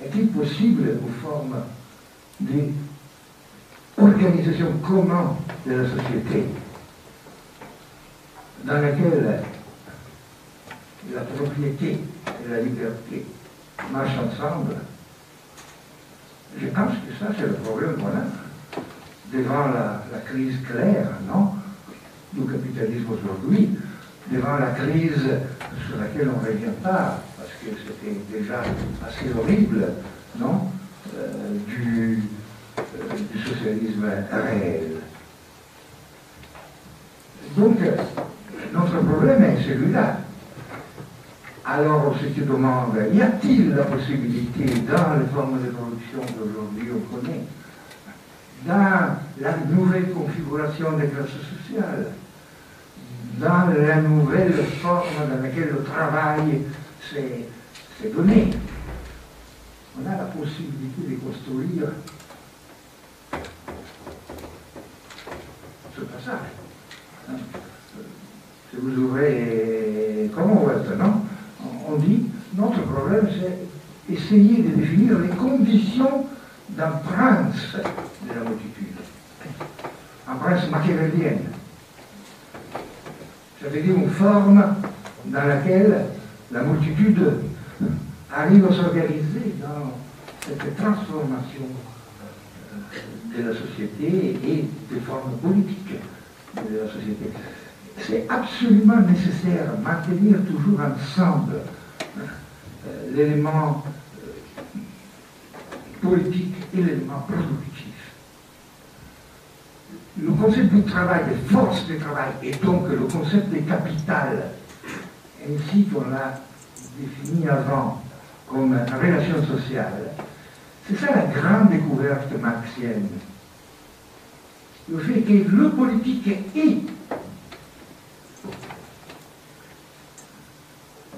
Speaker 2: est-il possible, aux formes d'organisation commune de la société, dans laquelle la propriété et la liberté marchent ensemble? Je pense que ça, c'est le problème qu'on a devant la crise claire, non, du capitalisme aujourd'hui, devant la crise sur laquelle on ne revient pas, parce que c'était déjà assez horrible, non, du socialisme réel. Donc, notre problème est celui-là. Alors, on se demande, y a-t-il la possibilité, dans les formes de production qu'aujourd'hui on connaît, dans la nouvelle configuration des classes sociales, dans la nouvelle forme dans laquelle le travail s'est donné, on a la possibilité de construire ce passage. Si vous ouvrez Commonwealth, non? On dit, notre problème, c'est essayer de définir les conditions d'un prince de la multitude, un prince machiavélien. Ça veut dire une forme dans laquelle la multitude arrive à s'organiser dans cette transformation de la société et des formes politiques de la société. C'est absolument nécessaire de maintenir toujours ensemble l'élément politique et l'élément productif. Le concept du travail, des forces de travail, et donc le concept de capital, ainsi qu'on l'a défini avant comme relation sociale, c'est ça la grande découverte marxienne. Le fait que le politique et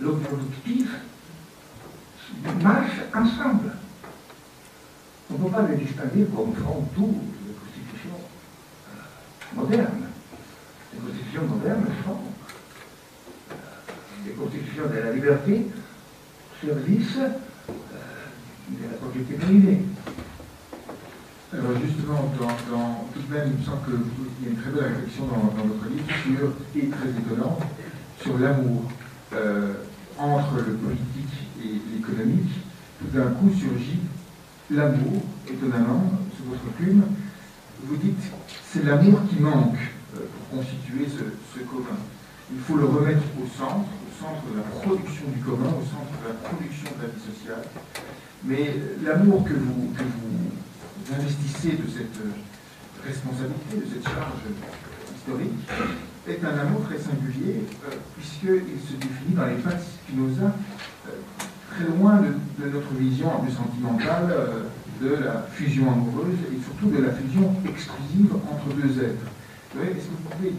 Speaker 2: le productif marchent ensemble. On ne peut pas les distinguer comme font tous les constitutions modernes. Les constitutions modernes sont des constitutions de la liberté, service de la propriété privée.
Speaker 1: Alors justement, tout de même, il me semble qu'il y a une très belle réflexion dans votre livre sur, et très étonnante, sur l'amour entre le politique et l'économique. Tout d'un coup surgit l'amour, étonnamment, sous votre plume. Vous dites, c'est l'amour qui manque pour constituer ce commun. Il faut le remettre au centre de la production du commun, au centre de la production de la vie sociale. Mais l'amour que vous investissez de cette responsabilité, de cette charge historique, est un amour très singulier, puisqu'il se définit dans les pas de Spinoza, très loin de notre vision un peu sentimentale de la fusion amoureuse et surtout de la fusion exclusive entre deux êtres. Est-ce que vous pouvez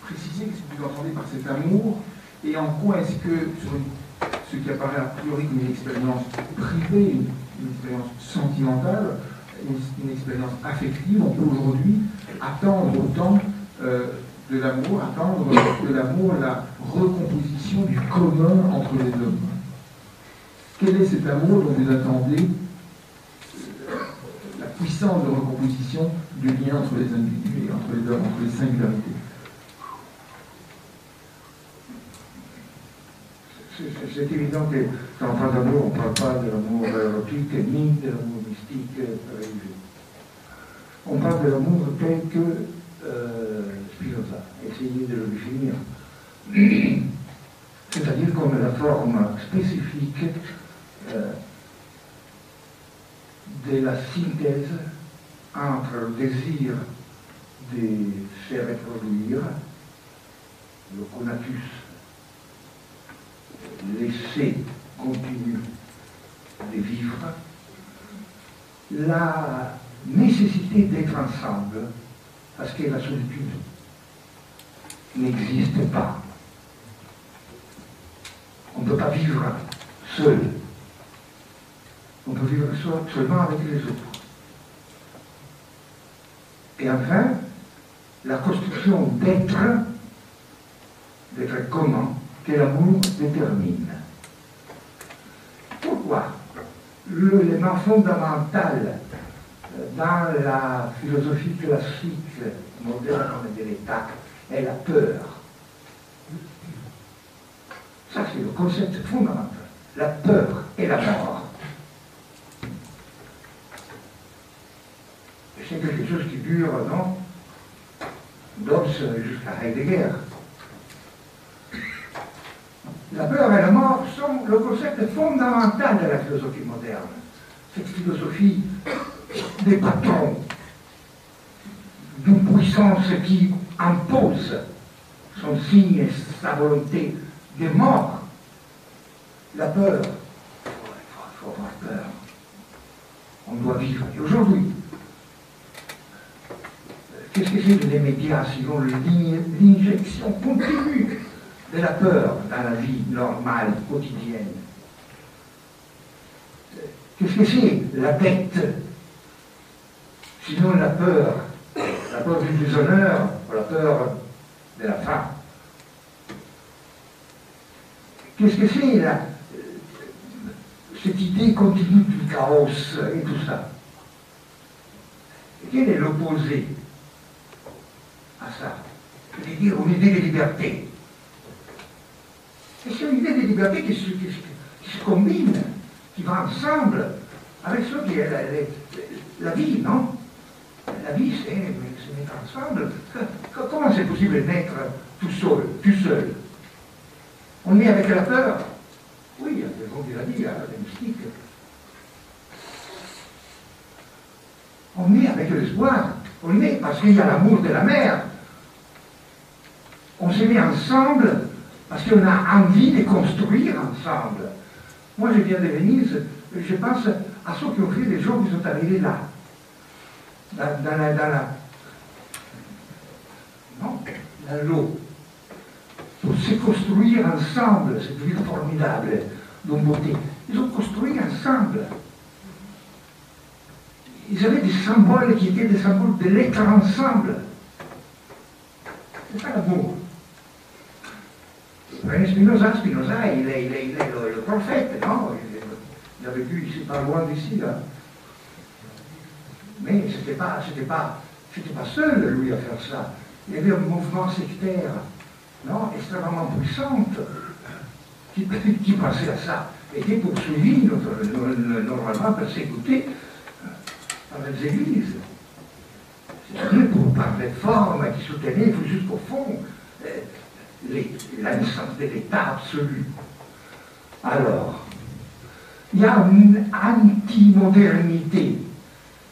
Speaker 1: préciser ce que vous entendez par cet amour et en quoi est-ce que, sur ce qui apparaît a priori comme une expérience privée, une expérience sentimentale, une expérience affective, on peut aujourd'hui attendre autant de l'amour, attendre de l'amour la recomposition du commun entre les hommes. Quel est cet amour dont vous attendez la puissance de recomposition du lien entre les individus et entre les hommes, entre les singularités?
Speaker 2: C'est c'est évident que quand on parle d'amour, on ne parle pas de l'amour érotique ni de l'amour mystique religieux. On parle de l'amour tel que Spinoza a essayé de le définir. C'est-à-dire comme la forme spécifique de la synthèse entre le désir de se reproduire, le conatus, l'essai continu de vivre, la nécessité d'être ensemble, parce que la solitude n'existe pas. On ne peut pas vivre seul. On peut vivre seulement avec les autres. Et enfin, la construction d'être commun que l'amour détermine. Pourquoi? L'élément fondamental dans la philosophie classique moderne de l'État est la peur. Ça, c'est le concept fondamental. La peur et la mort. Et c'est quelque chose qui dure, non? Dobbs jusqu'à Heidegger. La peur et la mort sont le concept fondamental de la philosophie moderne. Cette philosophie des patrons, d'une puissance qui impose son signe et sa volonté de mort. La peur, il faut avoir peur. On doit vivre. Et aujourd'hui, qu'est-ce que c'est les médias sinon l'injection continue de la peur dans la vie normale, quotidienne? Qu'est-ce que c'est la dette sinon la peur du déshonneur, ou la peur de la faim? Qu'est-ce que c'est cette idée continue du chaos et tout ça? Et quel est l'opposé à ça? C'est-à-dire une idée de liberté. Et c'est une idée de liberté qui se combine, qui va ensemble avec ce qui est la vie, non? La vie, c'est mettre ensemble. Comment c'est possible de naître tout seul? On est avec la peur. Oui, il y a des gens qui l'ont dit, les mystiques. On est avec l'espoir. On est parce qu'il y a l'amour de la mère. On se met ensemble parce qu'on a envie de construire ensemble. Moi, je viens de Venise, je pense à ceux qui ont fait les gens qui sont arrivés là. Dans l'eau. Pour se construire ensemble cette ville formidable de beauté. Ils ont construit ensemble. Ils avaient des symboles qui étaient des symboles de l'être ensemble. C'est ça l'amour. Spinoza, il est le prophète, non? Il a vécu ici, pas loin d'ici, là. Mais c'était pas seul, lui, à faire ça. Il y avait un mouvement sectaire, non, extrêmement puissant, qui pensait à ça, était poursuivi, normalement persécuté par les églises. C'est-à-dire par les formes qui soutenaient jusqu'au fond la naissance de l'État absolu. Alors, il y a une anti-modernité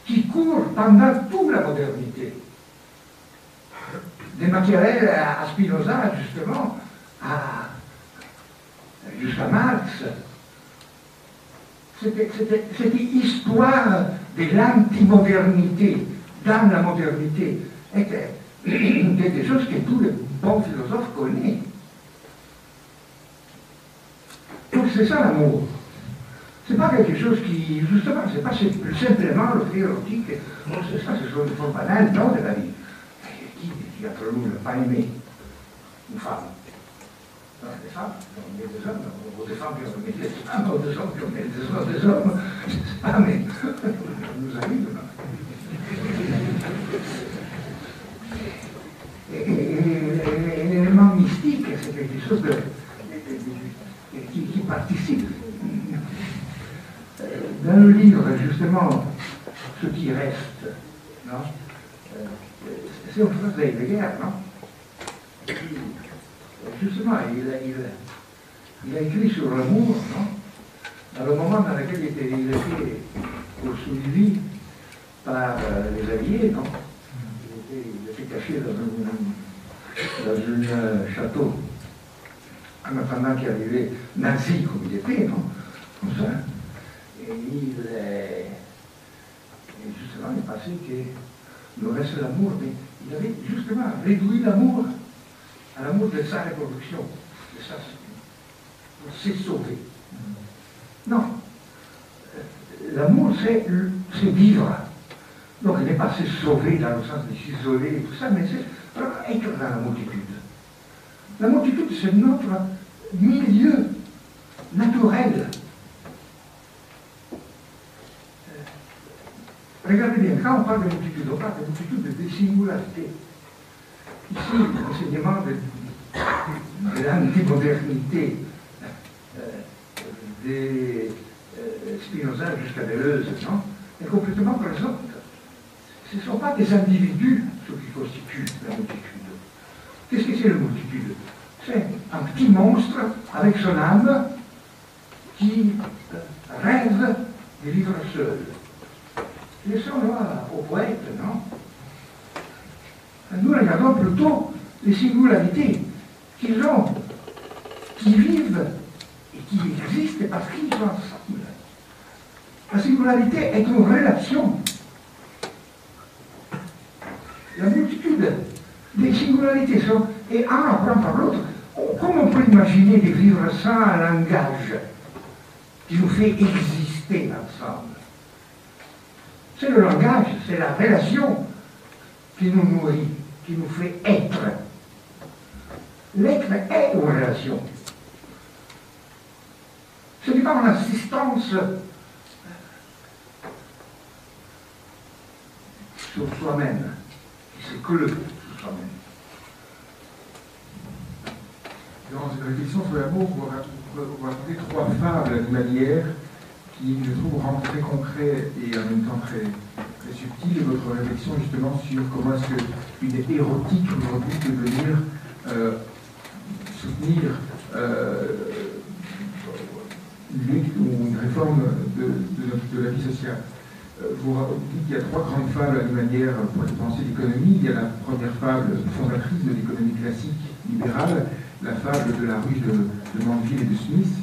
Speaker 2: qui court pendant toute la modernité. De Machiavel à Spinoza, justement, jusqu'à Marx. Cette histoire de l'antimodernité dans la modernité était quelque chose que tous les bons philosophes connaissent. Donc c'est ça l'amour. C'est pas quelque chose qui, justement, c'est pas simplement le fait érotique. Non, c'est ça, c'est une forme banale dans de la vie. Qui entre nous n'a pas aimé une femme? Non, des femmes, on met des hommes, ou des femmes qui ont mis des femmes, ou des hommes qui ont mis des hommes. C'est pas, mais ça nous arrive. Et l'élément mystique, c'est quelque chose qui participe. Dans le livre, justement, ce qui reste, non, c'est un Français de guerre, non? Justement, il a écrit sur l'amour, non? Dans le moment dans lequel il était poursuivi par les Alliés, non? Il était caché dans un château, en attendant qu'il arrivait nazi comme il était, non? Comme ça. Et justement, il pensait que le reste de l'amour, mais il avait justement réduit l'amour à l'amour de sa reproduction, de sa pour se sauver. Non. L'amour, c'est vivre. Donc, il n'est pas se sauver dans le sens de s'isoler et tout ça, mais c'est être dans la multitude. La multitude, c'est notre milieu naturel. Regardez bien, quand on parle de multitude, on parle de multitude de singularités. Ici, l'enseignement de l'antimodernité, de Spinoza jusqu'à Deleuze, non, est complètement présente. Ce ne sont pas des individus ceux qui constituent la multitude. Qu'est-ce que c'est la multitude? C'est un petit monstre avec son âme qui rêve de vivre seul. Laissons-le au poète, non? Nous regardons plutôt les singularités qu'ils ont, qui vivent et qui existent parce qu'ils sont ensemble. La singularité est une relation. La multitude des singularités sont, et un apprend par l'autre. Comment on peut imaginer de vivre sans un langage qui nous fait exister ensemble? C'est le langage, c'est la relation qui nous nourrit, qui nous fait être. L'être est une relation. Ce n'est pas une assistance sur soi-même, c'est que le sur soi-même.
Speaker 1: Dans cette réflexion sur l'amour, vous racontez trois fables animalières qui, je trouve, rendent très concret et en même temps très, très subtil votre réflexion justement sur comment est-ce qu'une érotique aujourd'hui peut venir soutenir une lutte ou une réforme de la vie sociale. Vous dites qu'il y a trois grandes fables animalières pour penser l'économie. Il y a la première fable fondatrice de l'économie classique libérale, la fable de la ruche de Mandeville et de Smith,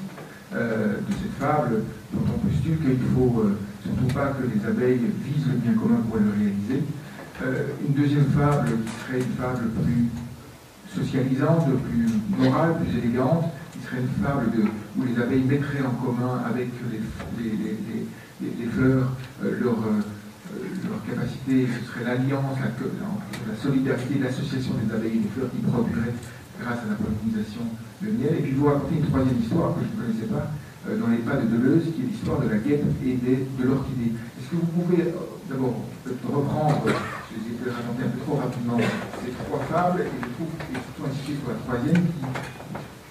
Speaker 1: de cette fable dont on postule qu'il ne faut surtout pas que les abeilles visent le bien commun pour le réaliser. Une deuxième fable qui serait une fable plus socialisante, plus morale, plus élégante, qui serait une fable où les abeilles mettraient en commun avec les fleurs leur capacité, ce serait l'alliance, la solidarité, l'association des abeilles et des fleurs qui produiraient grâce à la pollinisation le miel. Et puis vous racontez une troisième histoire que je ne connaissais pas, dans les pas de Deleuze, qui est l'histoire de la guêpe et de l'orchidée. Est-ce que vous pouvez d'abord reprendre, je les ai racontés un peu trop rapidement, ces trois fables, et je trouve, et surtout insister sur la troisième,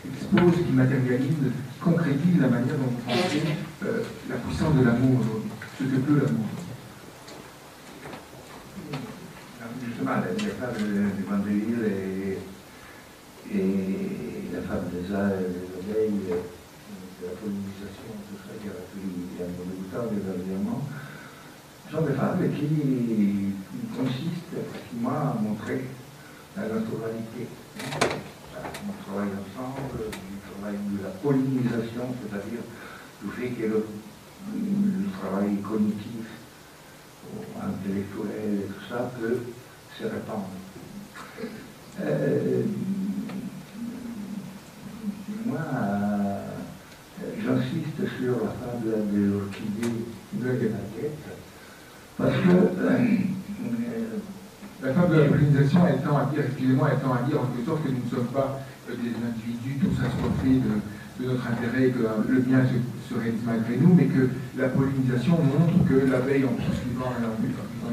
Speaker 1: qui expose, qui matérialise, qui concrétise la manière dont vous pensez la puissance de l'amour aujourd'hui, ce que peut l'amour.
Speaker 2: Justement, la fable de Mandeville et la fable des abeilles, de la pollinisation, tout ça qui a pris un peu de temps dernièrement, sont des fables qui consistent effectivement à montrer la naturalité. On travaille ensemble, du travail de la pollinisation, c'est-à-dire du fait que le travail cognitif, intellectuel et tout ça peut se répandre. Moi, j'insiste sur la fable de l'orchidée de la guêpe, parce que
Speaker 1: la fable de la pollinisation étant à dire, excusez-moi, étant à dire en quelque sorte que nous ne sommes pas des individus tous assoiffés de notre intérêt, que le bien se réalise malgré nous, mais que la pollinisation montre que l'abeille, en poursuivant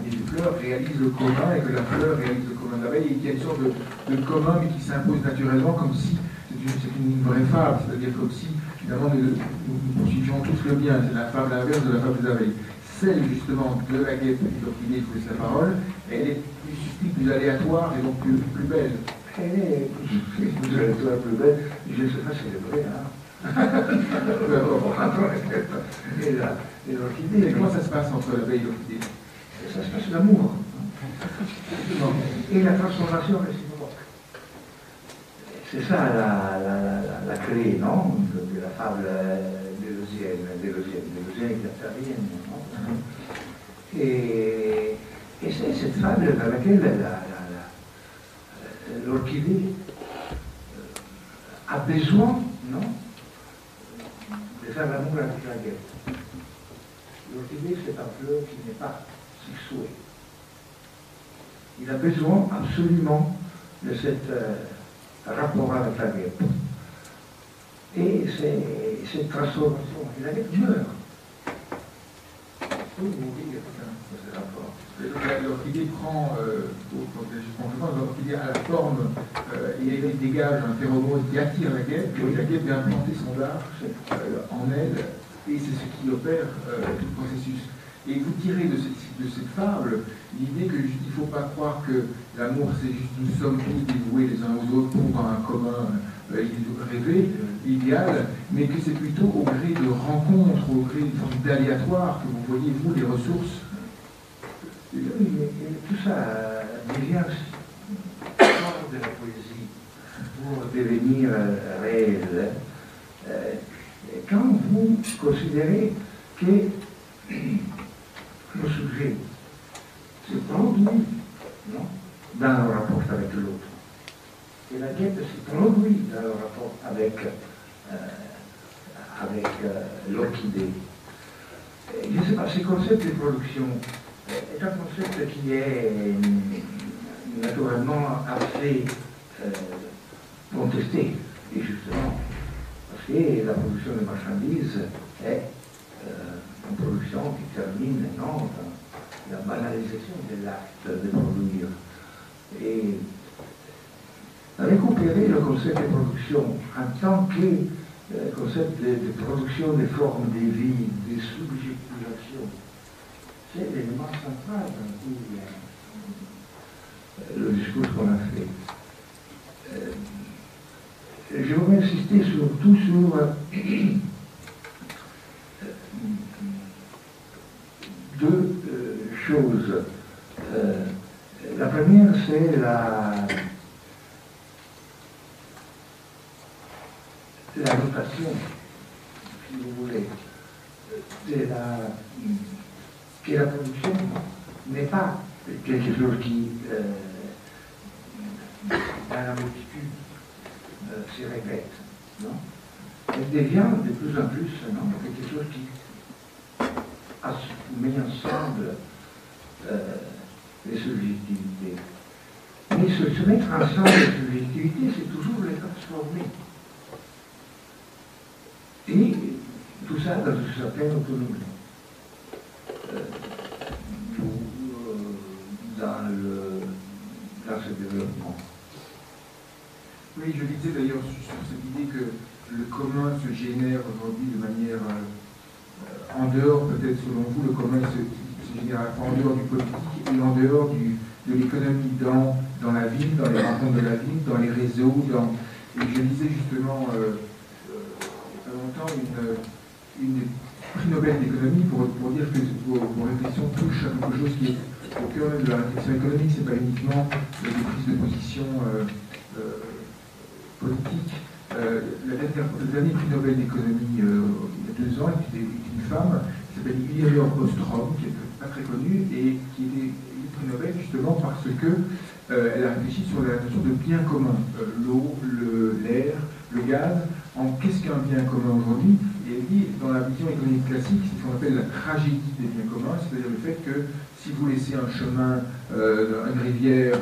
Speaker 1: des fleurs, réalise le commun et que la fleur réalise le commun de l'abeille, et qu'il y a une sorte de commun mais qui s'impose naturellement comme si c'est une vraie fable, c'est-à-dire comme si Évidemment, nous poursuivions tous le bien, c'est la fable inverse de la fable des abeilles. Celle justement de la guêpe et de l'orchidée, il faut laisser la parole, elle est plus subtile, plus aléatoire et donc plus belle.
Speaker 2: Elle est plus aléatoire, plus belle. Je ne sais pas si c'est vrai, hein. Et l'orchidée.
Speaker 1: Et comment ça se passe entre l'abeille et l'orchidée?
Speaker 2: Ça se passe l'amour. Et la transformation réciproque. C'est ça la clé, non, de la fable déleuzienne et catarienne, non? Et c'est cette fable dans laquelle l'orchidée a besoin, non, de faire l'amour avec la guêpe. L'orchidée, c'est un fleur qui n'est pas sexué. Il a besoin absolument de cet rapport avec la guêpe. Et cette transformation, et la guêpe meurt. Il faut mourir dans ce rapport.
Speaker 1: L'orchidée prend, l'orchidée a la forme et elle dégage un phéromone qui attire la guêpe, et la guêpe vient planter son dard en elle, et c'est ce qui opère tout le processus. Et vous tirez de cette fable l'idée qu'il ne faut pas croire que l'amour c'est juste nous sommes tous dévoués les uns aux autres pour un commun rêvé, idéal, mais que c'est plutôt au gré de rencontres, au gré d'une forme d'aléatoire que vous voyez, vous, les ressources.
Speaker 2: Oui, mais tout ça devient hors de la poésie pour devenir réel. Quand vous considérez que le sujet se produit, non, dans le rapport avec l'autre, et la guêpe se produit dans le rapport avec l'orchidée. Je ne sais pas, ce concept de production est un concept qui est naturellement assez contesté, et justement, parce que la production de marchandises est une production qui termine dans la banalisation de l'acte de produire. Et récupérer le concept de production en tant que concept de production des formes de vie, de subjectivation, c'est l'élément central dans tout le discours qu'on a fait. Je voudrais insister surtout sur deux choses. La première, c'est la notation, si vous voulez, que la production n'est pas quelque chose qui, dans la multitude, se répète, non? Elle devient de plus en plus, non, quelque chose qui met ensemble les subjectivités. Mais se mettre ensemble les subjectivités, c'est toujours les transformer. Et tout ça dans une certaine autonomie. Dans ce développement.
Speaker 1: Oui, je disais d'ailleurs sur cette idée que le commun se génère aujourd'hui de manière en dehors, peut-être selon vous, le commun se génère en dehors du politique et en dehors de l'économie, dans la ville, dans les rencontres de la ville, dans les réseaux. Et je lisais justement il n'y a pas longtemps une prix Nobel d'économie pour dire que vos réflexions touchent à quelque chose qui est au cœur de la réflexion économique. Ce n'est pas uniquement des prises de position politique. Le dernier prix Nobel d'économie il y a 2 ans est une femme qui s'appelle Elinor Ostrom, qui n'est pas très connue et qui est le prix Nobel justement parce que elle a réfléchi sur la notion de bien commun, l'eau, l'air, le gaz. Qu'est-ce qu'un bien commun aujourd'hui? Et elle dit, dans la vision économique classique, c'est ce qu'on appelle la tragédie des biens communs, c'est-à-dire le fait que si vous laissez un chemin, une rivière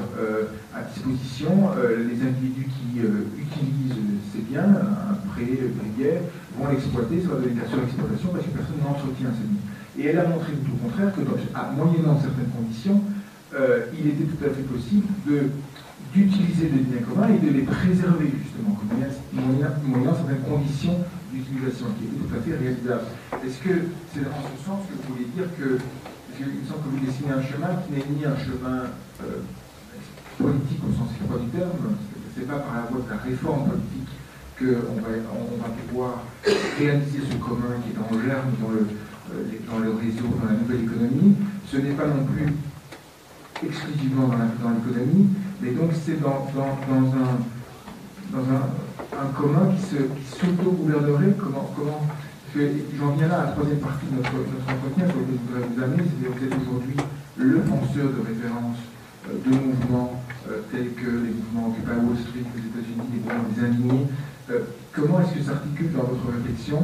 Speaker 1: à disposition, les individus qui utilisent ces biens, un pré, une rivière, vont l'exploiter, ça va donner de la surexploitation parce que personne n'entretient ces biens. Et elle a montré tout le contraire que, moyennant certaines conditions, il était tout à fait possible d'utiliser des biens communs et de les préserver justement comme moyen moyennant certaines conditions d'utilisation qui est tout à fait réalisable. Est-ce que c'est en ce sens que vous voulez dire que, parce qu'il me semble que vous dessinez un chemin qui n'est ni un chemin politique au sens froid du terme, c'est pas par la voie de la réforme politique qu'on va pouvoir réaliser ce commun qui est en germe dans le réseau, dans la nouvelle économie. Ce n'est pas non plus exclusivement dans l'économie, mais donc c'est dans un commun qui s'auto-gouvernerait. J'en viens là à la troisième partie de notre entretien sur lequel je voudrais vous amener, c'est-à-dire que vous êtes aujourd'hui le penseur de référence de mouvements tels que les mouvements Occupy Wall Street aux États-Unis, les mouvements des indignés. Comment est-ce que s'articule dans votre réflexion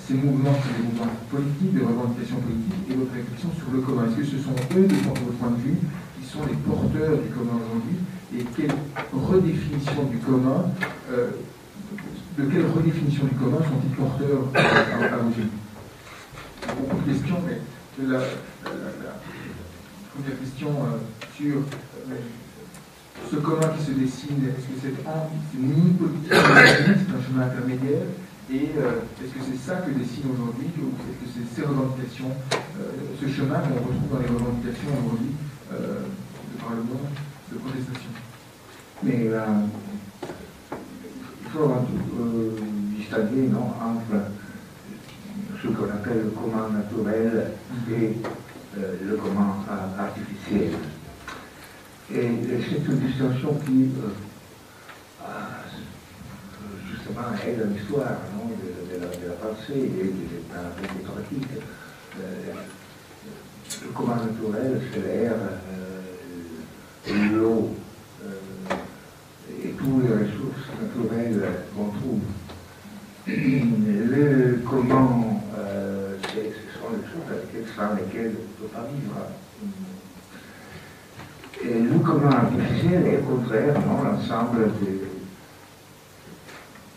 Speaker 1: ces mouvements sur les mouvements politiques, des revendications politiques, et votre réflexion sur le commun? Est-ce que ce sont eux, de votre point de vue, qui sont les porteurs du commun aujourd'hui? Et quelle redéfinition du commun, de quelle redéfinition du commun sont-ils porteurs à vos yeux? Beaucoup de questions, mais la première question sur ce commun qui se dessine, est-ce que c'est ni politique, c'est un chemin intermédiaire? Et est-ce que c'est ça que dessine aujourd'hui, ou est-ce que c'est ces revendications, ce chemin qu'on retrouve dans les revendications aujourd'hui de par le monde de protestation?
Speaker 2: Mais il faut distinguer entre ce qu'on appelle le commun naturel et le commun artificiel. Et c'est une distinction qui, justement, aide à l'histoire de la pensée et de la rhétorique. Le commun naturel, c'est l'air, l'eau, et toutes les ressources naturelles qu'on trouve. Le commun, ce sont les choses sans lesquelles on ne peut pas vivre. Et le commun artificiel est au contraire l'ensemble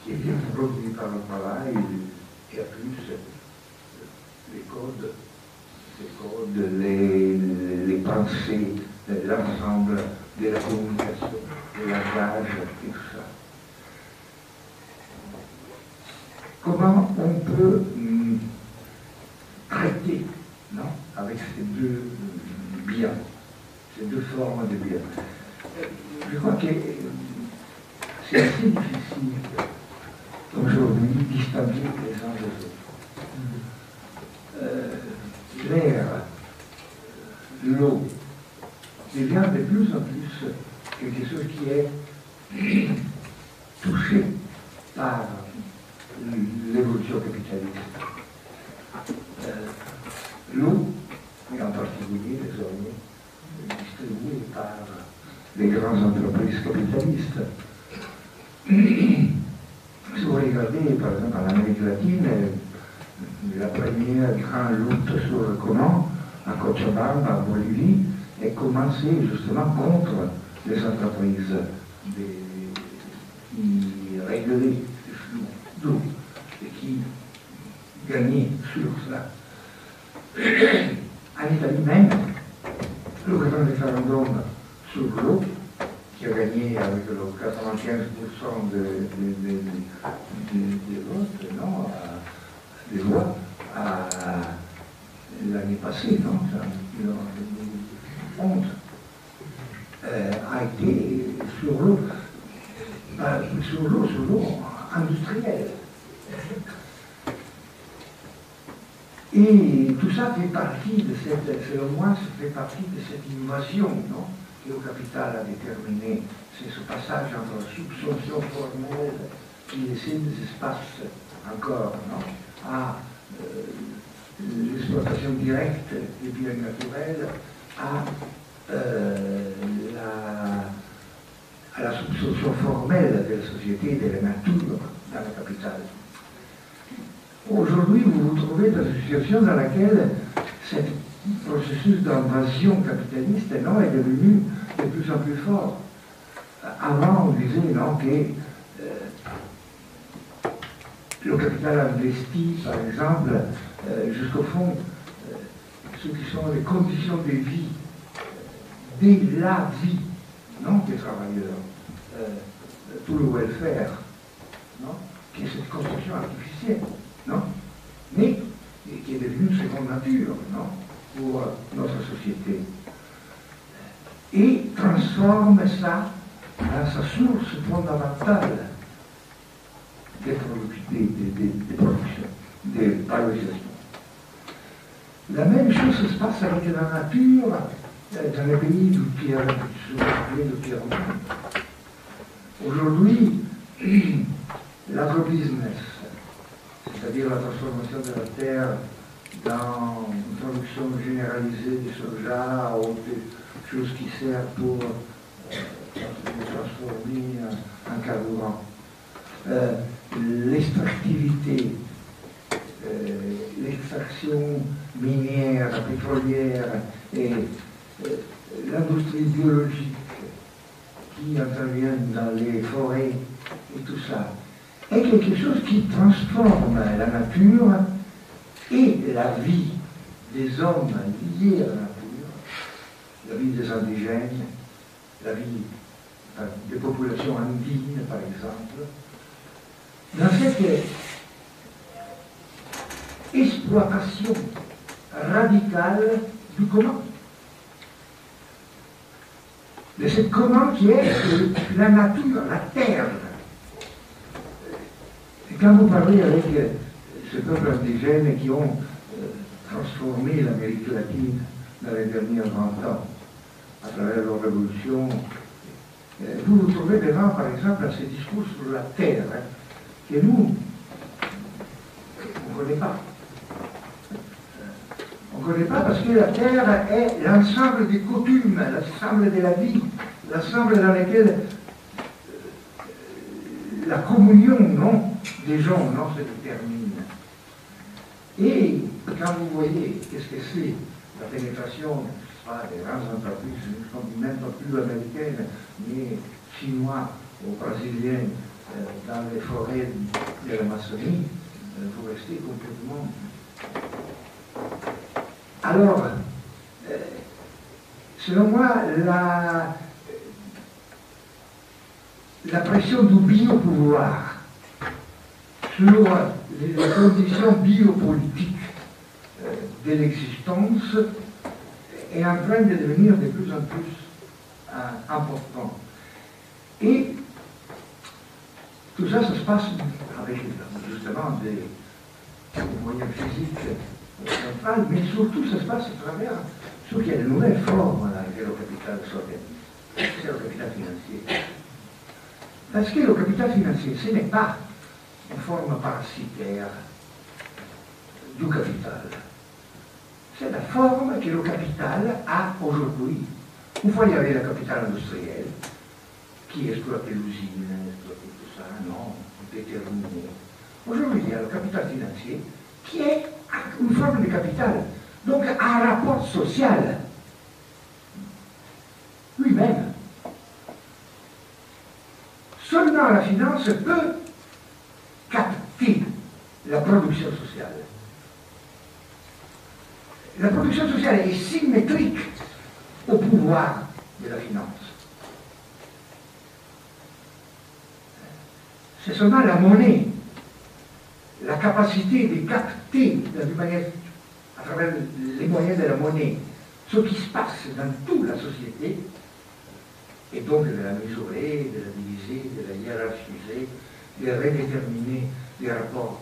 Speaker 2: qui est produit par le travail et à plus les pensées, l'ensemble de la communication, de la langage et tout ça. Comment on peut traiter avec ces deux biens, ces deux formes de biens? Je crois que c'est assez difficile aujourd'hui de distinguer les uns des autres. L'air, l'eau, devient de plus en plus quelque chose qui est touché par l'évolution capitaliste. L'eau, et en particulier désormais, distribuée par les grandes entreprises capitalistes. Si vous regardez, par exemple, en Amérique latine, la première grande lutte sur le commun, à Cochabamba, en Bolivie, est commencée justement contre les entreprises qui réglaient les flux d'eau et qui gagnaient sur cela. En Italie même, le grand référendum sur l'eau, qui a gagné avec le 95% des votes, des voix, l'année passée, en 2011, a été sur l'eau industrielle. Et tout ça fait partie de selon moi, ça fait partie de cette innovation que le capital a déterminé. C'est ce passage entre la subvention formelle qui laissait des espaces encore à l'exploitation directe des biens naturels, à la subvention formelle de la société, de la nature dans le capital. Aujourd'hui, vous vous trouvez dans une situation dans laquelle ce processus d'invasion capitaliste est devenu de plus en plus fort. Avant, on disait que le capital investit, par exemple, jusqu'au fond, ce qui sont les conditions de vie, de la vie, des travailleurs, tout le welfare non, qui est cette construction artificielle, non, mais qui est devenue une seconde nature, non, pour notre société, et transforme ça dans sa source fondamentale des productions, des valorisations. La même chose se passe avec la nature dans les pays du tiers monde. Aujourd'hui, l'agrobusiness, c'est-à-dire la transformation de la terre dans une production généralisée de soja ou de choses qui servent pour transformer en carburant, l'extractivité, l'extraction minière, pétrolière et l'industrie biologique qui intervient dans les forêts et tout ça, est quelque chose qui transforme la nature et la vie des hommes liés à la nature, la vie des indigènes, la vie des populations andines, par exemple, dans cette exploitation radicale du commun. De cette commun qui est la nature, la terre. Et quand vous parlez avec ce peuple indigène qui ont transformé l'Amérique latine dans les derniers 20 ans, à travers leur révolution, vous vous trouvez devant, par exemple, à ces discours sur la terre, que nous, on ne connaît pas. On ne connaît pas parce que la terre est l'ensemble des coutumes, l'ensemble de la vie, l'ensemble dans lequel la communion, non, des gens, non, se détermine. Et quand vous voyez qu'est-ce que c'est la pénétration, des grandes entreprises, même pas plus américaines, mais chinois ou brésiliens, dans les forêts de l'Amazonie, vous restez complètement. Alors, selon moi, la pression du biopouvoir sur les conditions biopolitiques de l'existence est en train de devenir de plus en plus important. Et tout ça, ça se passe avec justement des moyens physiques centrales, mais surtout ça se passe à travers ce qu'il y a de nouvelles formes dans lesquelles le capital s'organise. C'est le capital financier. Parce que le capital financier, ce n'est pas une forme parasitaire du capital. C'est la forme que le capital a aujourd'hui. Une fois, il y avait le capital industriel, qui exploitait l'usine, exploitait tout ça, non, déterminé. Aujourd'hui, il y a le capital financier, qui est une forme de capital, donc un rapport social lui-même. Seulement la finance peut capter la production sociale. La production sociale est symétrique au pouvoir de la finance. C'est seulement la monnaie, la capacité de capter d'une manière, à travers les moyens de la monnaie, ce qui se passe dans toute la société, et donc de la mesurer, de la diviser, de la hiérarchiser, de redéterminer les rapports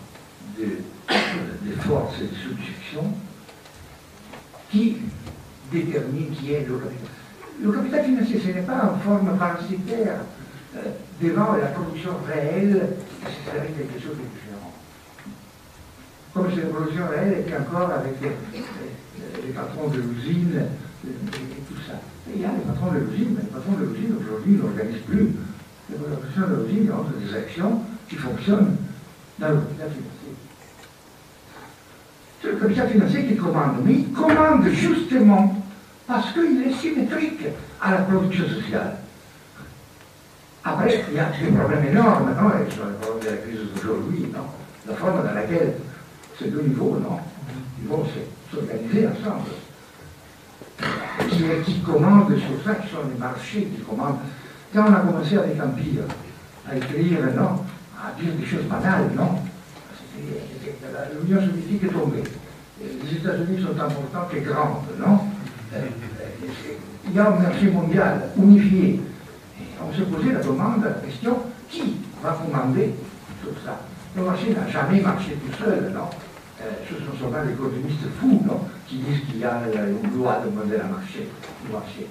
Speaker 2: de force et de subjection, qui détermine qui est le capital. Le capital financier, ce n'est pas une forme parasitaire devant la production réelle, ce serait quelque chose de différent. Comme si la production réelle était encore avec les patrons de l'usine et tout ça. Et il y a les patrons de l'usine, mais les patrons de l'usine aujourd'hui n'organisent plus. Les patrons de l'usine ont des actions qui fonctionnent dans le capital financier. C'est le capital financier qui commande, mais il commande justement parce qu'il est symétrique à la production sociale. Après, il y a des problèmes énormes, non, sur le problème de la crise d'aujourd'hui, non, la forme dans laquelle ces deux niveaux, non, ils vont s'organiser ensemble. Qui commandent sur ça, qui sont les marchés qui commandent. Quand on a commencé avec l'Empire à écrire, non, à dire des choses banales, non? L'Union soviétique est tombée. Les États-Unis sont importants et grandes, non? Il y a un marché mondial unifié. Et on se posait la demande, la question, qui va commander tout ça? Le marché n'a jamais marché tout seul, non? Ce sont souvent les économistes fous, non? Qui disent qu'il y a une loi de modèle à marché, du marché.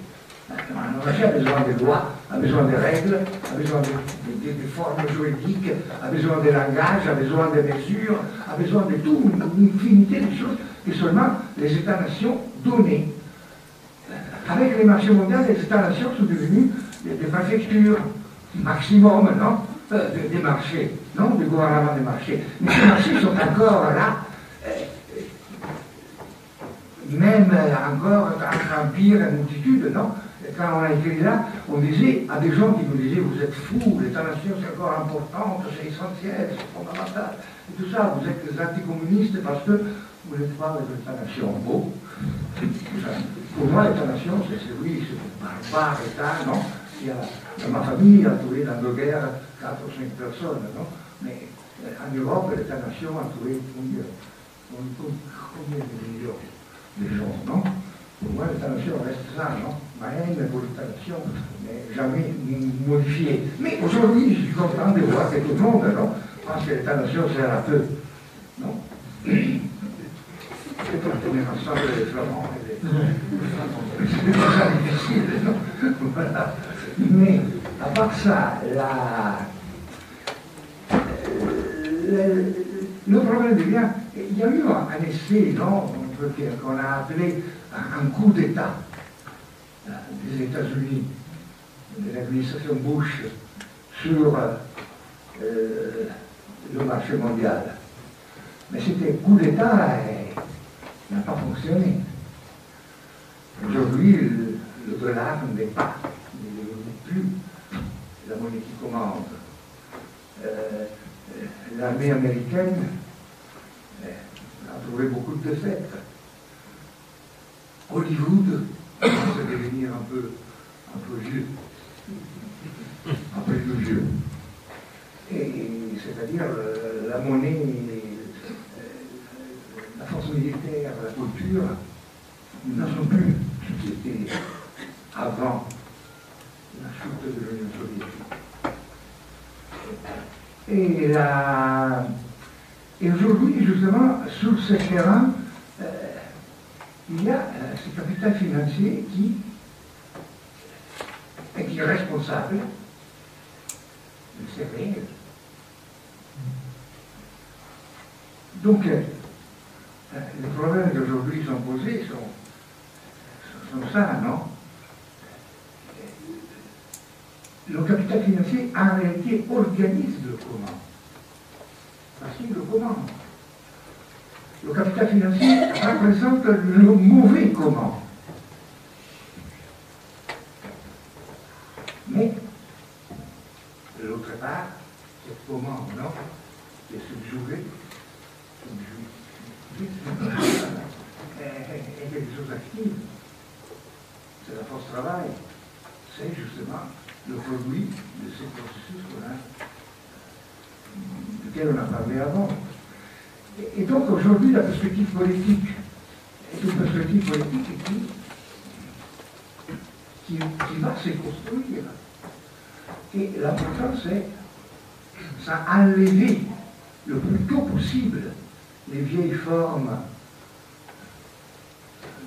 Speaker 2: Le marché a besoin de lois, a besoin de règles, a besoin de formes juridiques, a besoin de langage, a besoin de mesures, a besoin de tout, une infinité de choses que seulement les États-nations donnaient. Avec les marchés mondiaux, les États-nations sont devenus des préfectures maximum, non? Des marchés, non? Des gouvernements des marchés. Mais ces marchés sont encore là, même encore en empire et multitude, non? Quand on a écrit là, on disait à des gens qui nous disaient vous êtes fous, l'État-nation c'est encore important, c'est essentiel, c'est fondamental, et tout ça, vous êtes des anticommunistes parce que vous n'êtes pas des États-nations. Bon, pour moi, l'État-nation, c'est celui, ce barbare État, non? Qui a, dans ma famille, a tué dans deux guerres 4 ou 5 personnes, non? Mais en Europe, l'État-nation a tué combien de millions de gens, non? Pour moi, l'État-nation reste ça, non? Ma haine pour l'État-nation n'est jamais modifiée. Mais aujourd'hui, je suis content de voir que tout le monde, non? Pense que l'État-nation sert à peu, non? C'est pour tenir ensemble les flamands c'est ça difficile, non? Voilà. Mais, à part ça, le problème devient, il y a eu un essai, non? Qu'on a appelé un coup d'État des États-Unis, de l'administration Bush, sur le marché mondial. Mais c'était coup d'État et n'a pas fonctionné. Aujourd'hui, le dollar n'est pas, n'est plus la monnaie qui commande. L'armée américaine a trouvé beaucoup de défaites. Hollywood commence à devenir un peu vieux, un peu plus vieux. Et c'est-à-dire la monnaie, la force militaire, la culture ne sont plus ce qui était avant la chute de l'Union soviétique. Et aujourd'hui, justement, sur ce terrain, il y a ce capital financier qui est responsable de ces règles. Donc, les problèmes d'aujourd'hui sont posés sont ça, non? Le capital financier, en réalité, organise le comment. Parce qu'il le commande. Le capital financier représente le mauvais comment. Mais, de l'autre part, cette commande, non, qui est subjuguée, est quelque chose d'actif. C'est la force travail. C'est justement le produit de ce processus duquel on a parlé avant. Et donc aujourd'hui, la perspective politique est une perspective politique qui va se construire. Et l'important, c'est ça enlever le plus tôt possible les vieilles formes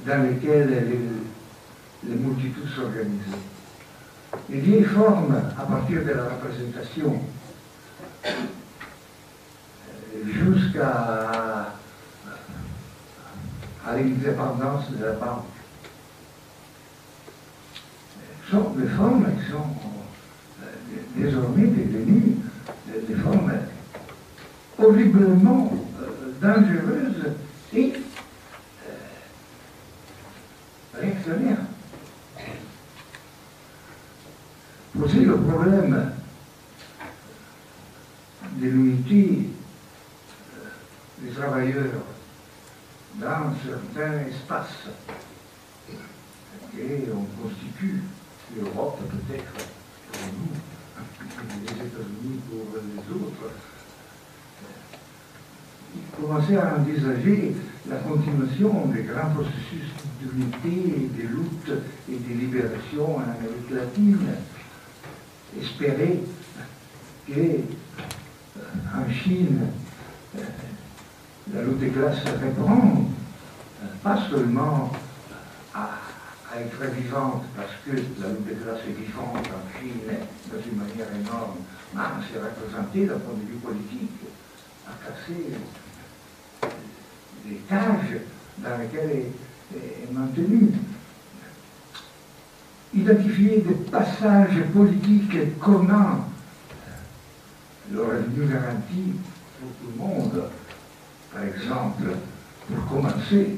Speaker 2: dans lesquelles les multitudes s'organisaient. Les vieilles formes à partir de la représentation jusqu'à l'indépendance de la banque sont des formes qui sont désormais devenues des formes horriblement dangereuses et réactionnaires. Poser le problème de l'unité des travailleurs dans certains espaces et on constitue l'Europe peut-être pour nous, les États-Unis pour les autres, commençait à envisager la continuation des grands processus d'unité, des luttes et des libérations en Amérique latine. Espérer qu'en Chine, la lutte des classes se reprend, pas seulement à être vivante, parce que la lutte des classes est vivante en Chine dans une manière énorme, mais c'est représenté d'un point de vue politique, à casser les cages dans lesquelles est maintenue. Identifier des passages politiques communs, le revenu garanti pour tout le monde, par exemple, pour commencer.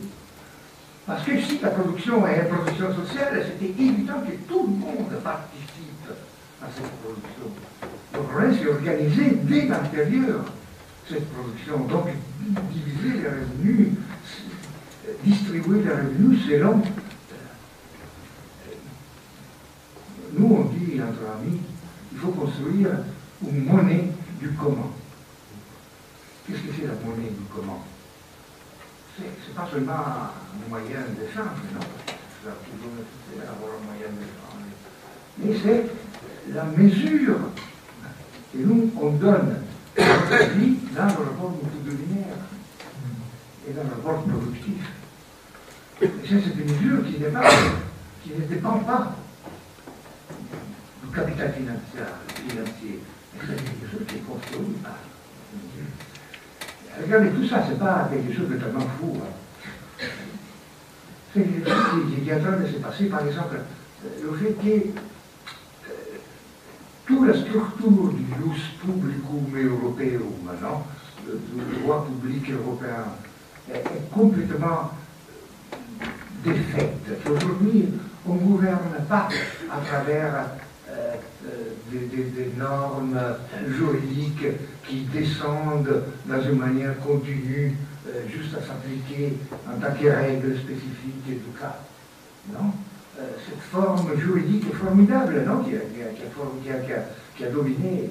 Speaker 2: Parce que si la production est une production sociale, c'était évident que tout le monde participe à cette production. Le problème, c'est organiser dès l'intérieur cette production, donc diviser les revenus, distribuer les revenus selon. Nous, on dit entre amis, il faut construire une monnaie du commun. Qu'est-ce que c'est la monnaie du commun? C'est pas seulement un moyen d'échange, non? C'est toujours nécessaire d'avoir un moyen d'échange. Mais c'est la mesure que nous, on donne à notre vie dans le rapport multidolinaire et dans le rapport productif. Et c'est cette mesure qui ne dépend pas du capital financier. C'est quelque chose qui est construit par. Regardez, tout ça, c'est pas quelque chose de tellement fou. Hein. C'est quelque chose qui est en train de se passer, par exemple, le fait que toute la structure du jus publicum europeum, non, du droit public européen, est complètement défaite. Aujourd'hui, on ne gouverne pas à travers des normes juridiques qui descendent dans une manière continue, juste à s'appliquer en tant que règle spécifique du cas. Non? Cette forme juridique est formidable, non? qui a dominé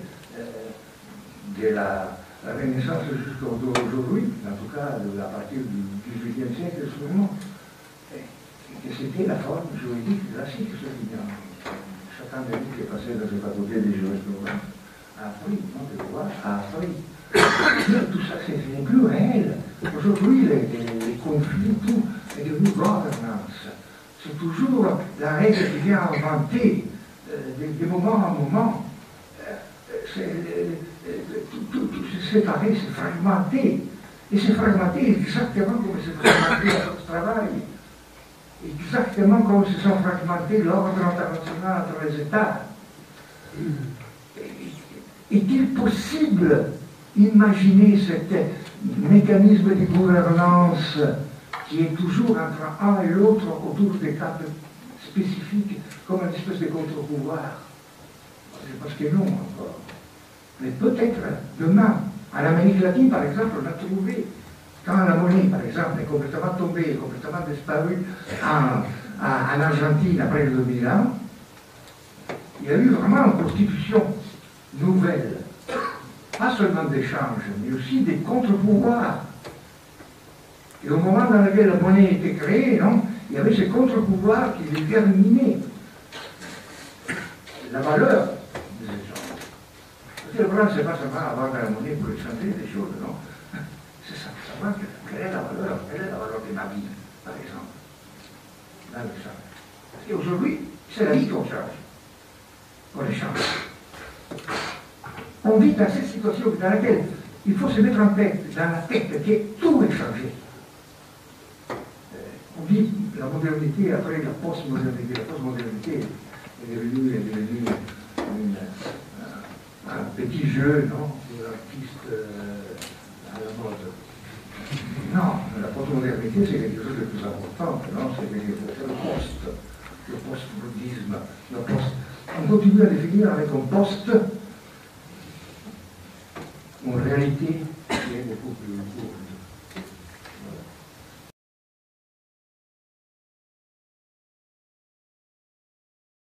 Speaker 2: de la Renaissance jusqu'à aujourd'hui, en tout cas à partir du XVIIIe siècle sûrement, et que c'était la forme juridique classique, celui-là. Chacun de nous qui est passé dans les facultés des jurisprudence a appris, non, de droit, a appris. Tout ça, ce n'est plus réel. Aujourd'hui, les conflits, tout est devenu governance. C'est toujours la règle qui vient inventer de moment en moment. Tout c'est séparé, c'est fragmenté. Et c'est fragmenté exactement comme c'est fragmenté à notre travail. Exactement comme se sont fragmentés l'ordre international entre les États. Est-il possible d'imaginer ce mécanisme de gouvernance qui est toujours entre un et l'autre autour des cas spécifiques comme une espèce de contre-pouvoir? Je pense que non encore. Mais peut-être demain, en Amérique latine par exemple, on a trouvé. Quand la monnaie, par exemple, est complètement tombée, complètement disparue en Argentine après le 2001, il y a eu vraiment une constitution nouvelle. Pas seulement d'échanges, mais aussi des contre-pouvoirs. Et au moment dans lequel la monnaie était créée, non, il y avait ces contre-pouvoirs qui déterminaient la valeur des échanges. Parce que le problème, c'est pas seulement avoir de la monnaie pour échanger des choses, non. C'est ça, savoir quelle est la valeur de ma vie, par exemple, dans l'échange. Parce qu'aujourd'hui, c'est la vie qu'on change, qu'on échange. On vit dans cette situation dans laquelle il faut se mettre en tête, dans la tête, que tout est changé. On vit la modernité après la post-modernité. La post-modernité est devenue un petit jeu, non, pour l'artiste à la mode. Non, la post-modernité, c'est quelque chose de plus important, non, c'est le post-bouddhisme. On continue à définir avec un post une réalité qui est beaucoup plus courte.